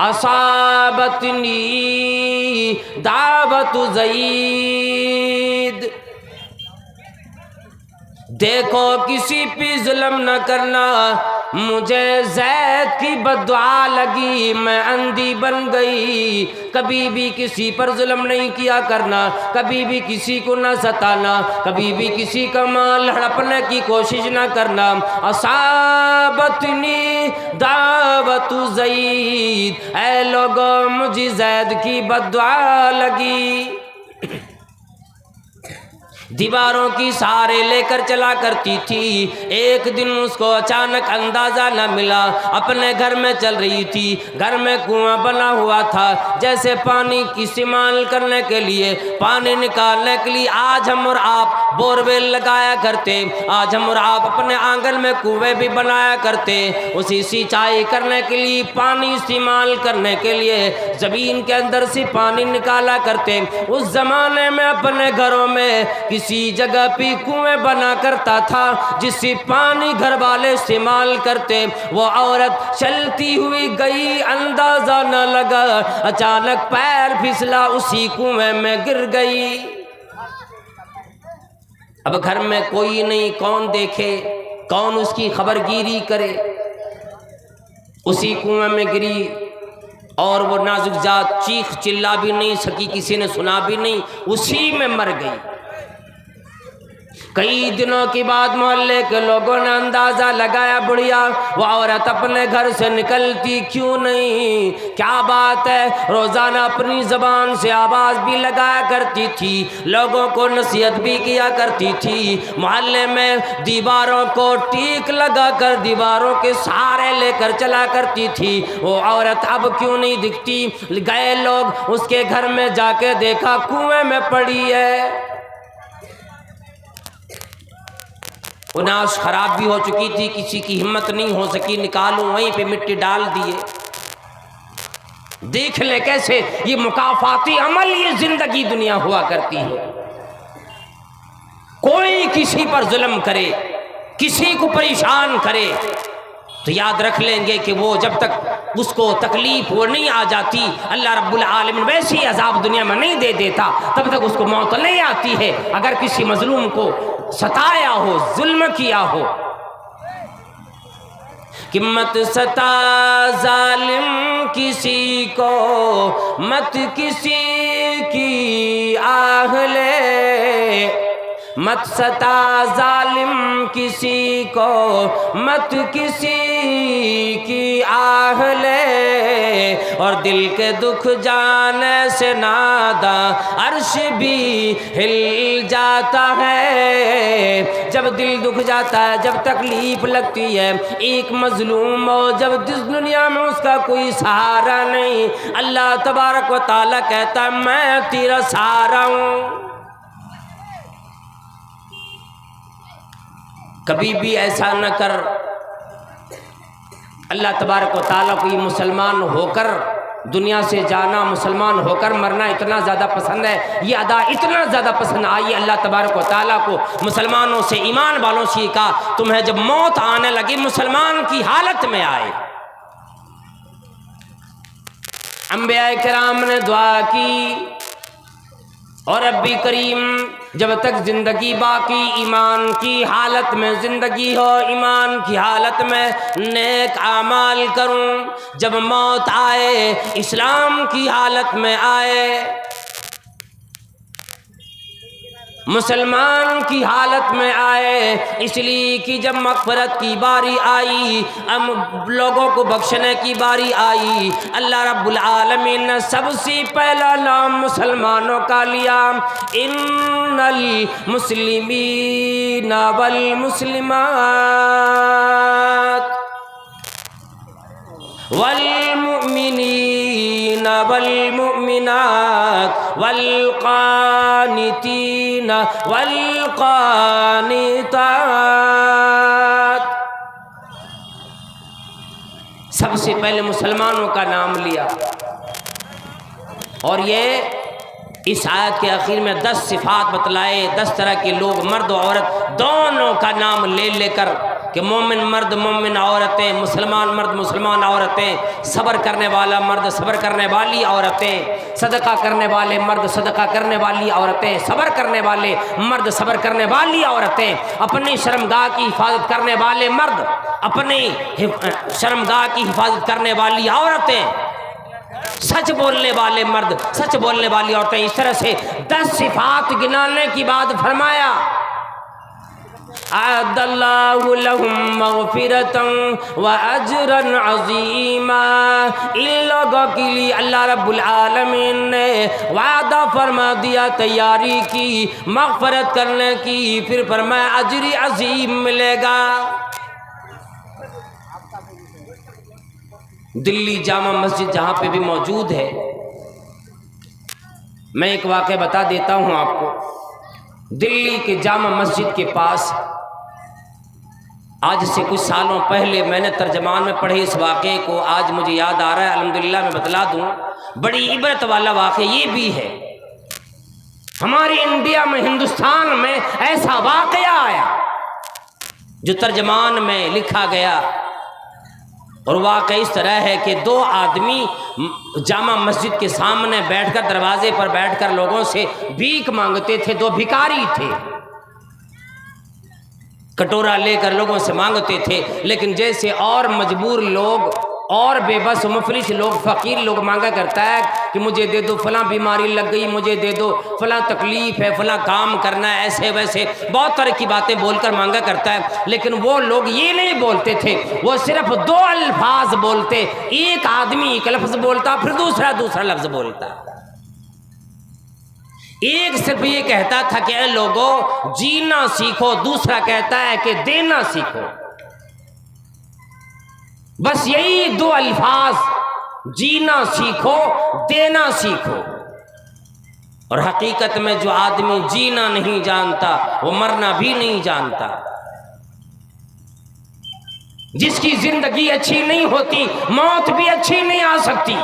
اصابتنی دعوت زید، دیکھو کسی پہ ظلم نہ کرنا، مجھے زید کی بددعا لگی، میں اندھی بن گئی۔ کبھی بھی کسی پر ظلم نہیں کیا کرنا، کبھی بھی کسی کو نہ ستانا، کبھی بھی کسی کا مال ہڑپنے کی کوشش نہ کرنا۔ اصابتنی دعوت زید، اے لوگوں مجھے زید کی بددعا لگی۔ دیواروں کی سارے لے کر چلا کرتی تھی، ایک دن اس کو اچانک اندازہ نہ ملا، اپنے گھر میں چل رہی تھی، گھر میں کنواں بنا ہوا تھا، جیسے پانی کی استعمال کرنے کے لیے، پانی نکالنے کے لیے آج ہم اور آپ بورویل لگایا کرتے، آج ہم اور آپ اپنے آنگن میں کنویں بھی بنایا کرتے، اسی سینچائی کرنے کے لیے، پانی استعمال کرنے کے لیے زمین کے اندر سے پانی نکالا کرتے۔ اس زمانے میں اپنے گھروں میں کسی جگہ پہ کنویں بنا کرتا تھا جس سے پانی گھر والے استعمال کرتے۔ وہ عورت چلتی ہوئی گئی، اندازہ نہ لگا، اچانک پیر پھسلا، اسی کنویں میں گر گئی۔ اب گھر میں کوئی نہیں، کون دیکھے، کون اس کی خبر گیری کرے، اسی کنویں میں گری، اور وہ نازک ذات چیخ چلا بھی نہیں سکی، کسی نے سنا بھی نہیں، اسی میں مر گئی۔ کئی دنوں کے بعد محلے کے لوگوں نے اندازہ لگایا، بڑھیا وہ عورت اپنے گھر سے نکلتی کیوں نہیں، کیا بات ہے، روزانہ اپنی زبان سے آواز بھی لگایا کرتی تھی، لوگوں کو نصیحت بھی کیا کرتی تھی، محلے میں دیواروں کو ٹیک لگا کر دیواروں کے سہارے لے کر چلا کرتی تھی۔ وہ عورت اب کیوں نہیں دکھتی؟ گئے لوگ اس کے گھر میں جا کے دیکھا کنویں میں پڑی ہے، ناش خراب بھی ہو چکی تھی، کسی کی ہمت نہیں ہو سکی، نکالوں، وہیں پہ مٹی ڈال دیے۔ دیکھ لے کیسے یہ مکافاتی عمل، یہ زندگی دنیا ہوا کرتی ہے۔ کوئی کسی پر ظلم کرے، کسی کو پریشان کرے تو یاد رکھ لیں گے کہ وہ جب تک اس کو تکلیف وہ نہیں آ جاتی، اللہ رب العالمین ویسی عذاب دنیا میں نہیں دے دیتا، تب تک اس کو موت نہیں آتی ہے۔ اگر کسی مظلوم کو ستایا ہو، ظلم کیا ہو، کہ مت ستا ظالم کسی کو، مت کسی کی آہ لے، مت ستا ظالم کسی کو، مت کسی کی آہ لے، اور دل کے دکھ جانے سے ناداں عرش بھی ہل جاتا ہے۔ جب دل دکھ جاتا ہے، جب تکلیف لگتی ہے، ایک مظلوم ہو، جب جس دنیا میں اس کا کوئی سہارا نہیں، اللہ تبارک و تعالیٰ کہتا ہے میں تیرا سہارا ہوں۔ کبھی بھی ایسا نہ کر، اللہ تبارک و تعالیٰ کو یہ مسلمان ہو کر دنیا سے جانا، مسلمان ہو کر مرنا اتنا زیادہ پسند ہے، یہ ادا اتنا زیادہ پسند آئی اللہ تبارک و تعالیٰ کو مسلمانوں سے، ایمان والوں سے کہا تمہیں جب موت آنے لگی مسلمان کی حالت میں آئے۔ انبیاء کرام نے دعا کی اور ربی کریم جب تک زندگی باقی ایمان کی حالت میں زندگی ہو، ایمان کی حالت میں نیک اعمال کروں، جب موت آئے اسلام کی حالت میں آئے، مسلمان کی حالت میں آئے، اس لیے کہ جب مغفرت کی باری آئی، لوگوں کو بخشنے کی باری آئی، اللہ رب العالمین نے سب سے پہلا نام مسلمانوں کا لیا، ان المسلمین والمسلمات والمؤمنین والمؤمنات والقانتین والقانتات، سب سے پہلے مسلمانوں کا نام لیا۔ اور یہ اس آیت کے آخر میں 10 صفات بتلائے، 10 طرح کے لوگ، مرد و عورت دونوں کا نام لے لے کر، کہ مومن مرد مومن عورتیں، مسلمان مرد مسلمان عورتیں، صبر کرنے والا مرد صبر کرنے والی عورتیں، صدقہ کرنے والے مرد صدقہ کرنے والی عورتیں، صبر کرنے والے مرد صبر کرنے والی عورتیں، اپنی شرمگاہ کی حفاظت کرنے والے مرد اپنی شرمگاہ کی حفاظت کرنے والی عورتیں، سچ بولنے والے مرد سچ بولنے والی عورتیں، اس طرح سے 10 صفات گنانے کی بعد فرمایا اعد اللہ لہم مغفرتا واجرا عظیما، ان لوگوں کے لیے اللہ رب العالمین نے وعدہ فرما دیا، تیاری کی مغفرت کرنے کی، پھر فرمایا اجر عظیم ملے گا۔ دلی جامع مسجد جہاں پہ بھی موجود ہے، میں ایک واقعہ بتا دیتا ہوں آپ کو۔ دلی کے جامع مسجد کے پاس آج سے کچھ سالوں پہلے میں نے ترجمان میں پڑھے اس واقعے کو، آج مجھے یاد آ رہا ہے، الحمدللہ میں بتلا دوں۔ بڑی عبرت والا واقعہ یہ بھی ہے، ہمارے انڈیا میں ہندوستان میں ایسا واقعہ آیا جو ترجمان میں لکھا گیا، اور واقعہ اس طرح ہے کہ 2 آدمی جامع مسجد کے سامنے بیٹھ کر، دروازے پر بیٹھ کر لوگوں سے بھیک مانگتے تھے، 2 بھکاری تھے، کٹورا لے کر لوگوں سے مانگتے تھے، لیکن جیسے اور مجبور لوگ اور بے بس مفلس لوگ، فقیر لوگ مانگا کرتا ہے کہ مجھے دے دو، فلاں بیماری لگ گئی مجھے دے دو، فلاں تکلیف ہے، فلاں کام کرنا ہے، ایسے ویسے بہت طرح کی باتیں بول کر مانگا کرتا ہے، لیکن وہ لوگ یہ نہیں بولتے تھے، وہ صرف 2 الفاظ بولتے، ایک آدمی ایک لفظ بولتا، پھر دوسرا لفظ بولتا، ایک صرف یہ کہتا تھا کہ اے لوگو جینا سیکھو، دوسرا کہتا ہے کہ دینا سیکھو، بس یہی 2 الفاظ، جینا سیکھو دینا سیکھو۔ اور حقیقت میں جو آدمی جینا نہیں جانتا وہ مرنا بھی نہیں جانتا، جس کی زندگی اچھی نہیں ہوتی موت بھی اچھی نہیں آ سکتی۔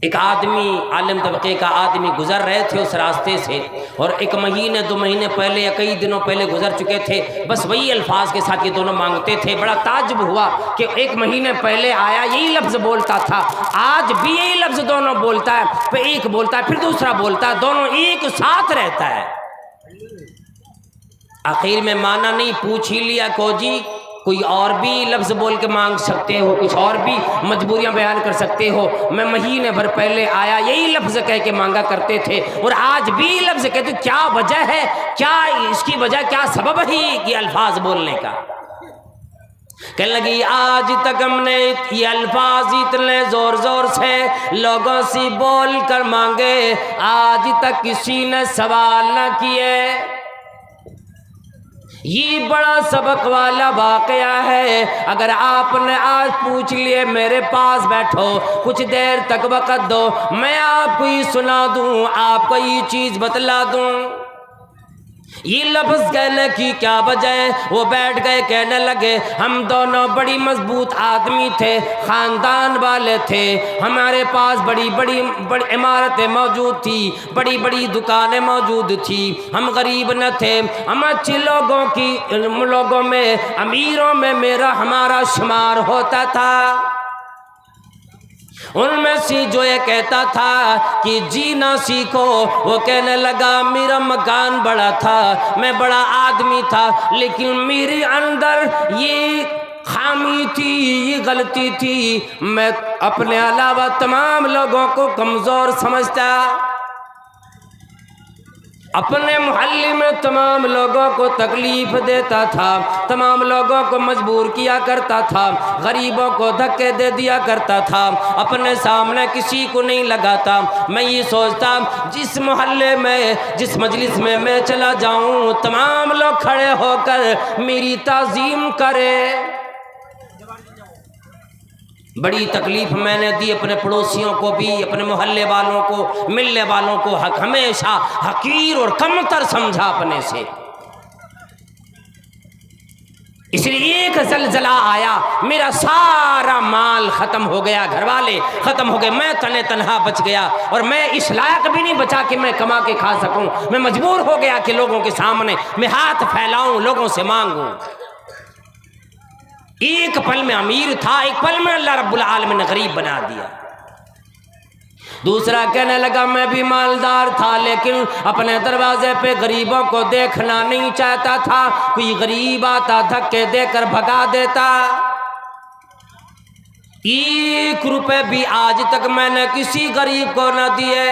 ایک آدمی عالم طبقے کا آدمی گزر رہے تھے اس راستے سے، اور 1 مہینے 2 مہینے پہلے یا کئی دنوں پہلے گزر چکے تھے، بس وہی الفاظ کے ساتھ یہ دونوں مانگتے تھے۔ بڑا تعجب ہوا کہ 1 مہینے پہلے آیا یہی لفظ بولتا تھا، آج بھی یہی لفظ دونوں بولتا ہے، پھر ایک بولتا ہے پھر دوسرا بولتا ہے، دونوں ایک ساتھ رہتا ہے۔ آخر میں مانا نہیں، پوچھ ہی لیا کو جی کوئی اور بھی لفظ بول کے مانگ سکتے ہو، کچھ اور بھی مجبوریاں بیان کر سکتے ہو۔ میں مہینے بھر پہلے آیا یہی لفظ کہہ کے مانگا کرتے تھے، اور آج بھی لفظ کہتے، کیا وجہ ہے، کیا اس کی وجہ، کیا سبب ہے یہ الفاظ بولنے کا؟ کہنے لگی آج تک ہم نے یہ الفاظ اتنے زور زور سے لوگوں سے بول کر مانگے، آج تک کسی نے سوال نہ کیے۔ یہ بڑا سبق والا واقعہ ہے، اگر آپ نے آج پوچھ لیے میرے پاس بیٹھو کچھ دیر تک وقت دو، میں آپ کو یہ سنا دوں، آپ کو یہ چیز بتلا دوں۔ یہ لفظ کہنے کی کیا وجہ ہے؟ وہ بیٹھ گئے، کہنے لگے ہم دونوں بڑی مضبوط آدمی تھے، خاندان والے تھے، ہمارے پاس بڑی بڑی عمارتیں موجود تھی، بڑی بڑی دکانیں موجود تھی، ہم غریب نہ تھے، ہم اچھے لوگوں میں امیروں میں ہمارا شمار ہوتا تھا۔ ان میں سے جو یہ کہتا تھا کہ جینا سیکھو، وہ کہنے لگا میرا مکان بڑا تھا، میں بڑا آدمی تھا، لیکن میرے اندر یہ خامی تھی، یہ غلطی تھی، میں اپنے علاوہ تمام لوگوں کو کمزور سمجھتا، اپنے محلے میں تمام لوگوں کو تکلیف دیتا تھا، تمام لوگوں کو مجبور کیا کرتا تھا، غریبوں کو دھکے دے دیا کرتا تھا، اپنے سامنے کسی کو نہیں لگاتا۔ میں یہ سوچتا جس محلے میں، جس مجلس میں میں چلا جاؤں، تمام لوگ کھڑے ہو کر میری تعظیم کرے۔ بڑی تکلیف میں نے دی اپنے پڑوسیوں کو بھی، اپنے محلے والوں کو، ملنے والوں کو، ہمیشہ حقیر اور کمتر سمجھا اپنے سے۔ اس لیے ایک زلزلہ آیا، میرا سارا مال ختم ہو گیا، گھر والے ختم ہو گئے، میں تنہا بچ گیا، اور میں اس لائق بھی نہیں بچا کہ میں کما کے کھا سکوں، میں مجبور ہو گیا کہ لوگوں کے سامنے میں ہاتھ پھیلاؤں، لوگوں سے مانگوں۔ ایک پل میں امیر تھا، ایک پل میں اللہ رب العالمین نے غریب بنا دیا۔ دوسرا کہنے لگا میں بھی مالدار تھا، لیکن اپنے دروازے پہ غریبوں کو دیکھنا نہیں چاہتا تھا، کوئی غریب آتا دھکے دے کر بھگا دیتا۔ 1 روپے بھی آج تک میں نے کسی غریب کو نہ دیے،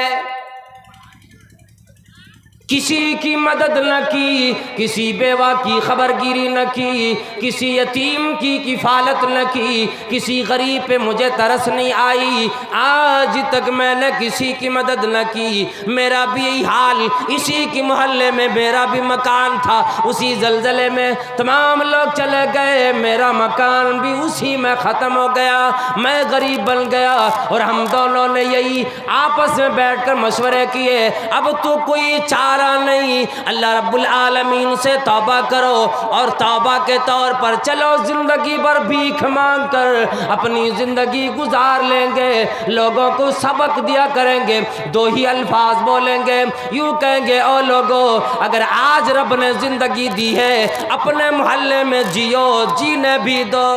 کسی کی مدد نہ کی، کسی بیوہ کی خبر گیری نہ کی، کسی یتیم کی کفالت نہ کی، کسی غریب پہ مجھے ترس نہیں آئی، آج تک میں نے کسی کی مدد نہ کی۔ میرا بھی یہی حال، اسی کی محلے میں میرا بھی مکان تھا، اسی زلزلے میں تمام لوگ چلے گئے، میرا مکان بھی اسی میں ختم ہو گیا، میں غریب بن گیا، اور ہم دونوں نے یہی آپس میں بیٹھ کر مشورے کیے، اب تو کوئی چارہ نہیں، اللہ رب العالمین سے توبہ کرو، اور توبہ کے طور پر چلو زندگی بھر بھیک مانگ کر اپنی زندگی گزار لیں گے، لوگوں کو سبق دیا کریں گے، 2 ہی الفاظ بولیں گے، یوں کہیں گے او لوگو اگر آج رب نے زندگی دی ہے اپنے محلے میں جیو، جینے بھی دو۔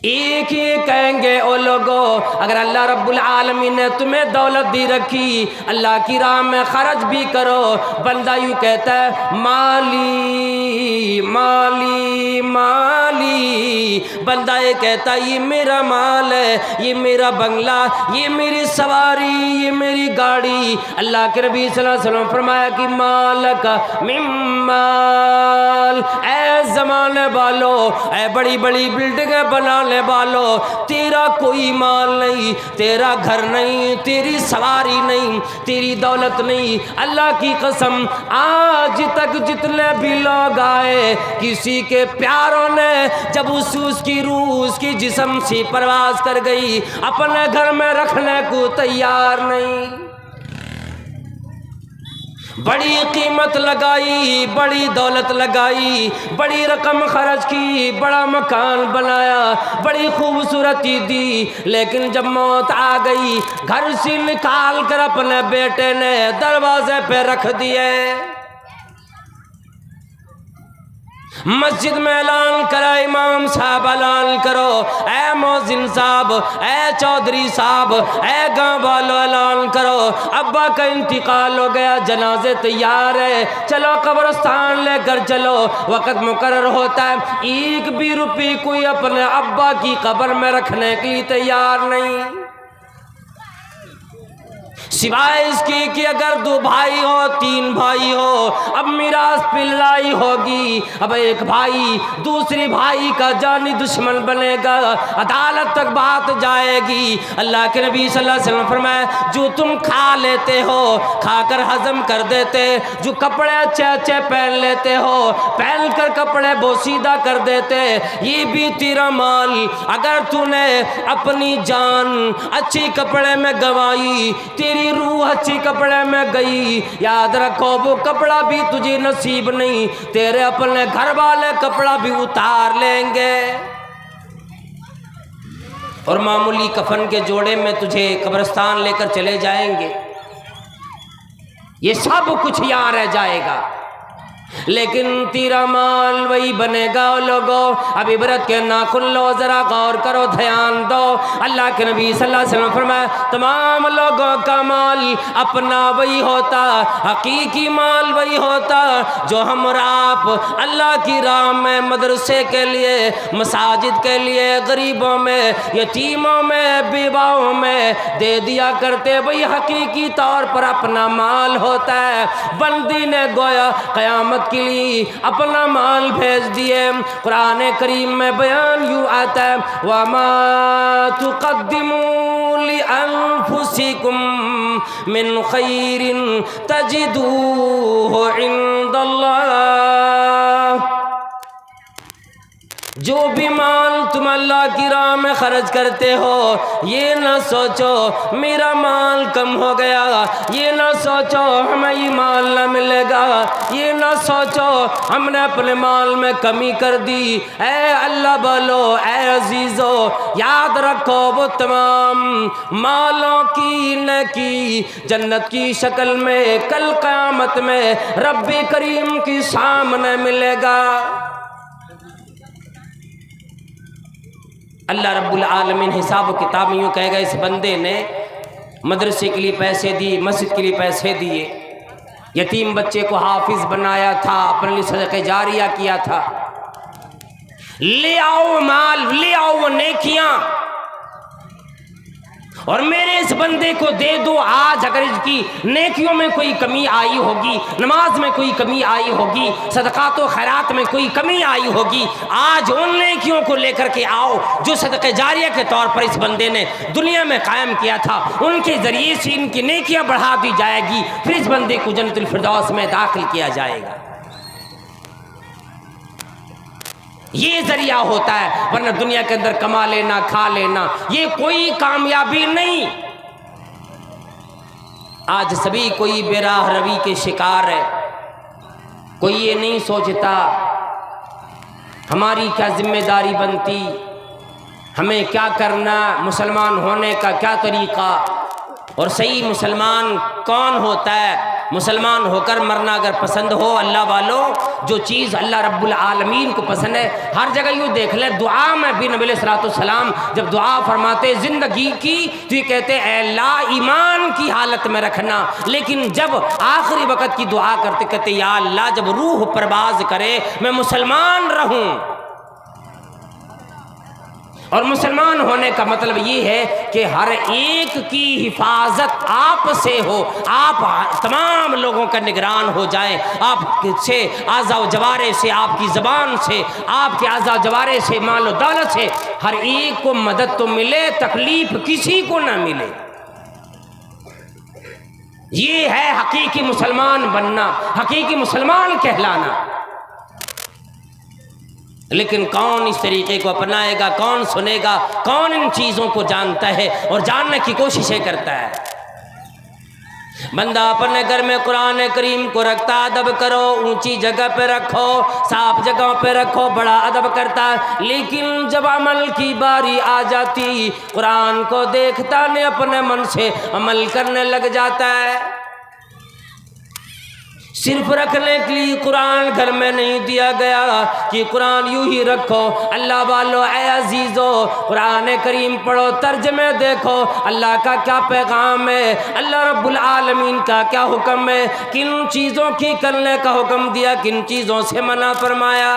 ایک ہی کہیں گے او لوگو اگر اللہ رب العالمین نے تمہیں دولت دی رکھی، اللہ کی راہ میں خرچ بھی کرو۔ بندہ یوں کہتا ہے مالی مالی مالی، بندہ یہ کہتا ہے یہ میرا مال ہے، یہ میرا بنگلہ، یہ میری سواری، یہ میری گاڑی۔ اللہ کے نبی صلی اللہ علیہ وسلم فرمایا کہ مالک من مال، اے زمانے والو، اے بڑی بڑی بلڈنگیں بنانے والو، تیرا کوئی مال نہیں، تیرا گھر نہیں، تیری سواری نہیں، تیری دولت نہیں۔ اللہ کی قسم آج تک جتنے بھی لوگ آئے، کسی کے پیاروں نے جب اس کی روح اس کی جسم سے پرواز کر گئی، اپنے گھر میں رکھنے کو تیار نہیں، بڑی قیمت لگائی، بڑی دولت لگائی، بڑی رقم خرچ کی، بڑا مکان بنایا، بڑی خوبصورتی دی، لیکن جب موت آ گئی گھر سے نکال کر اپنے بیٹے نے دروازے پہ رکھ دیے۔ مسجد میں اعلان کرا، امام صاحب اعلان کرو، اے مؤذن صاحب، اے چودھری صاحب، اے گاؤں والو اعلان کرو، ابا کا انتقال ہو گیا، جنازے تیار ہے، چلو قبرستان لے کر چلو۔ وقت مقرر ہوتا ہے، ایک بھی روپی کوئی اپنے ابا کی قبر میں رکھنے کے لیے تیار نہیں، سوائے اس کی کہ اگر 2 بھائی ہو 3 بھائی ہو، اب میراث پہ لڑائی ہوگی، اب ایک بھائی دوسری بھائی کا جانی دشمن بنے گا، عدالت تک بات جائے گی۔ اللہ کے نبی صلی اللہ علیہ وسلم فرمایا، جو تم کھا لیتے ہو کھا کر ہضم کر دیتے، جو کپڑے اچھے اچھے پہن لیتے ہو پہن کر کپڑے بوسیدہ کر دیتے، یہ بھی تیرا مال۔ اگر تو نے اپنی جان اچھی کپڑے میں گنوائی، تیری روح اچھی کپڑے میں گئی، یاد رکھو وہ کپڑا بھی تجھے نصیب نہیں، تیرے اپنے گھر والے کپڑا بھی اتار لیں گے، اور معمولی کفن کے جوڑے میں تجھے قبرستان لے کر چلے جائیں گے، یہ سب کچھ یہاں رہ جائے گا، لیکن تیرا مال وہی بنے گا۔ لوگوں اب عبرت کے ناخن لو، ذرا غور کرو، دھیان دو۔ اللہ کے نبی صلی اللہ علیہ وسلم فرمایا، تمام لوگوں کا مال اپنا وہی ہوتا، حقیقی مال وہی ہوتا جو ہم اور آپ اللہ کی راہ میں، مدرسے کے لیے، مساجد کے لیے، غریبوں میں، یتیموں میں، بیواؤں میں دے دیا کرتے، وہی حقیقی طور پر اپنا مال ہوتا ہے۔ بندی نے گویا قیامت کے لیے اپنا مال بھیج دیے۔ قرآن کریم میں بیان یوں آتا ہے، وَمَا تُقَدِّمُوا لِأَنفُسِكُم مِّن خَيْرٍ تَجِدُوهُ عِندَ اللَّهِ، جو بھی مال تم اللہ کی راہ میں خرچ کرتے ہو، یہ نہ سوچو میرا مال کم ہو گیا، یہ نہ سوچو ہمیں یہ مال نہ ملے گا، یہ نہ سوچو ہم نے اپنے مال میں کمی کر دی۔ اے اللہ والو، اے عزیزو، یاد رکھو وہ تمام مالوں کی نیکی جنت کی شکل میں کل قیامت میں رب کریم کی سامنے ملے گا۔ اللہ رب العالمین حساب و کتاب میں یوں کہے گا، اس بندے نے مدرسے کے لیے پیسے دیے، مسجد کے لیے پیسے دیے، یتیم بچے کو حافظ بنایا تھا، اپنے لیے صدقہ جاریہ کیا تھا، لے آؤ مال، لے آؤ وہ نیکیاں، اور میرے اس بندے کو دے دو۔ آج اگر اس کی نیکیوں میں کوئی کمی آئی ہوگی، نماز میں کوئی کمی آئی ہوگی، صدقات و خیرات میں کوئی کمی آئی ہوگی، آج ان نیکیوں کو لے کر کے آؤ جو صدقہ جاریہ کے طور پر اس بندے نے دنیا میں قائم کیا تھا، ان کے ذریعے سے ان کی نیکیاں بڑھا دی جائے گی، پھر اس بندے کو جنت الفردوس میں داخل کیا جائے گا۔ یہ ذریعہ ہوتا ہے، ورنہ دنیا کے اندر کما لینا، کھا لینا، یہ کوئی کامیابی نہیں۔ آج سبھی کوئی بے راہ روی کے شکار ہے، کوئی یہ نہیں سوچتا ہماری کیا ذمہ داری بنتی، ہمیں کیا کرنا، مسلمان ہونے کا کیا طریقہ، اور صحیح مسلمان کون ہوتا ہے۔ مسلمان ہو کر مرنا اگر پسند ہو، اللہ والو، جو چیز اللہ رب العالمین کو پسند ہے، ہر جگہ یوں دیکھ لیں، دعا میں بھی نبی علیہ السلام جب دعا فرماتے زندگی کی تو یہ کہتے اے اللہ ایمان کی حالت میں رکھنا، لیکن جب آخری وقت کی دعا کرتے کہتے یا اللہ جب روح پرواز کرے میں مسلمان رہوں۔ اور مسلمان ہونے کا مطلب یہ ہے کہ ہر ایک کی حفاظت آپ سے ہو، آپ تمام لوگوں کا نگران ہو جائیں، آپ سے اعضاء و جوارے سے، آپ کی زبان سے، آپ کے اعضاء و جوارے سے، مال و دولت سے ہر ایک کو مدد تو ملے، تکلیف کسی کو نہ ملے۔ یہ ہے حقیقی مسلمان بننا، حقیقی مسلمان کہلانا۔ لیکن کون اس طریقے کو اپنائے گا، کون سنے گا، کون ان چیزوں کو جانتا ہے اور جاننے کی کوششیں کرتا ہے۔ بندہ اپنے گھر میں قرآن کریم کو رکھتا، ادب کرو، اونچی جگہ پہ رکھو، صاف جگہوں پہ رکھو، بڑا ادب کرتا، لیکن جب عمل کی باری آ جاتی قرآن کو دیکھتا نہیں، اپنے من سے عمل کرنے لگ جاتا ہے۔ صرف رکھنے کے لیے قرآن گھر میں نہیں دیا گیا کہ قرآن یوں ہی رکھو۔ اللہ والو اے عزیزو، قرآن کریم پڑھو، ترجمے دیکھو، اللہ کا کیا پیغام ہے، اللہ رب العالمین کا کیا حکم ہے، کن چیزوں کی کرنے کا حکم دیا، کن چیزوں سے منع فرمایا۔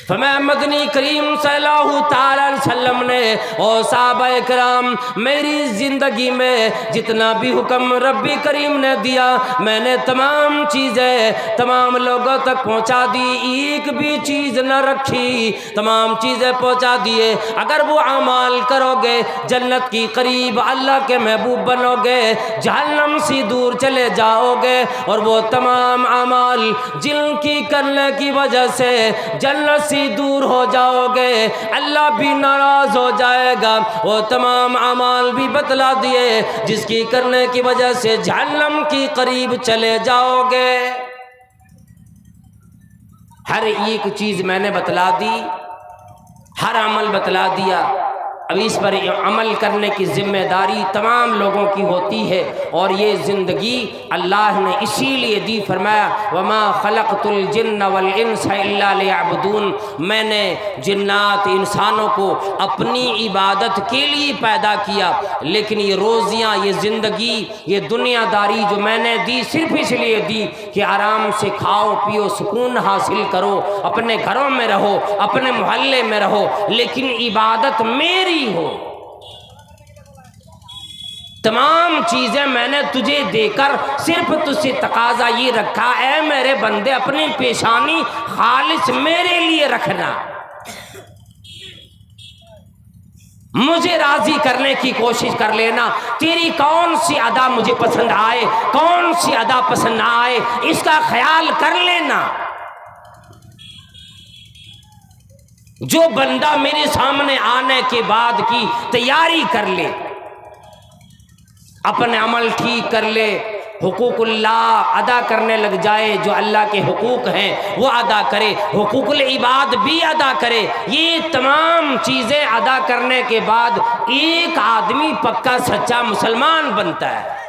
فرمایا مدنی کریم صلی اللہ تعالی علیہ وسلم نے اور صحابہ کرام میری زندگی میں جتنا بھی حکم رب کریم نے دیا میں نے تمام چیزیں تمام لوگوں تک پہنچا دی، ایک بھی چیز نہ رکھی، تمام چیزیں پہنچا دیے۔ اگر وہ اعمال کرو گے جنت کی قریب اللہ کے محبوب بنو گے، جہنم سے دور چلے جاؤ گے، اور وہ تمام اعمال جن کی کرنے کی وجہ سے جنت سے دور ہو جاؤ گے اللہ بھی ناراض ہو جائے گا۔ وہ تمام اعمال بھی بتلا دیے جس کی کرنے کی وجہ سے جہنم کی قریب چلے جاؤ گے۔ ہر ایک چیز میں نے بتلا دی، ہر عمل بتلا دیا۔ اب اس پر عمل کرنے کی ذمہ داری تمام لوگوں کی ہوتی ہے، اور یہ زندگی اللہ نے اسی لیے دی۔ فرمایا وما خلقت الجن والانس الا لیعبدون، میں نے جنات انسانوں کو اپنی عبادت کے لیے پیدا کیا، لیکن یہ روزیاں، یہ زندگی، یہ دنیا داری جو میں نے دی صرف اس لیے دی کہ آرام سے کھاؤ پیو، سکون حاصل کرو، اپنے گھروں میں رہو، اپنے محلے میں رہو، لیکن عبادت میری ہو۔ تمام چیزیں میں نے تجھے دے کر صرف تجھ سے تقاضا یہ رکھا، اے میرے بندے اپنی پیشانی خالص میرے لیے رکھنا، مجھے راضی کرنے کی کوشش کر لینا۔ تیری کون سی ادا مجھے پسند آئے، کون سی ادا پسند نہ آئے، اس کا خیال کر لینا۔ جو بندہ میرے سامنے آنے کے بعد کی تیاری کر لے، اپنے عمل ٹھیک کر لے، حقوق اللہ ادا کرنے لگ جائے، جو اللہ کے حقوق ہیں وہ ادا کرے، حقوق العباد بھی ادا کرے، یہ تمام چیزیں ادا کرنے کے بعد ایک آدمی پکا سچا مسلمان بنتا ہے۔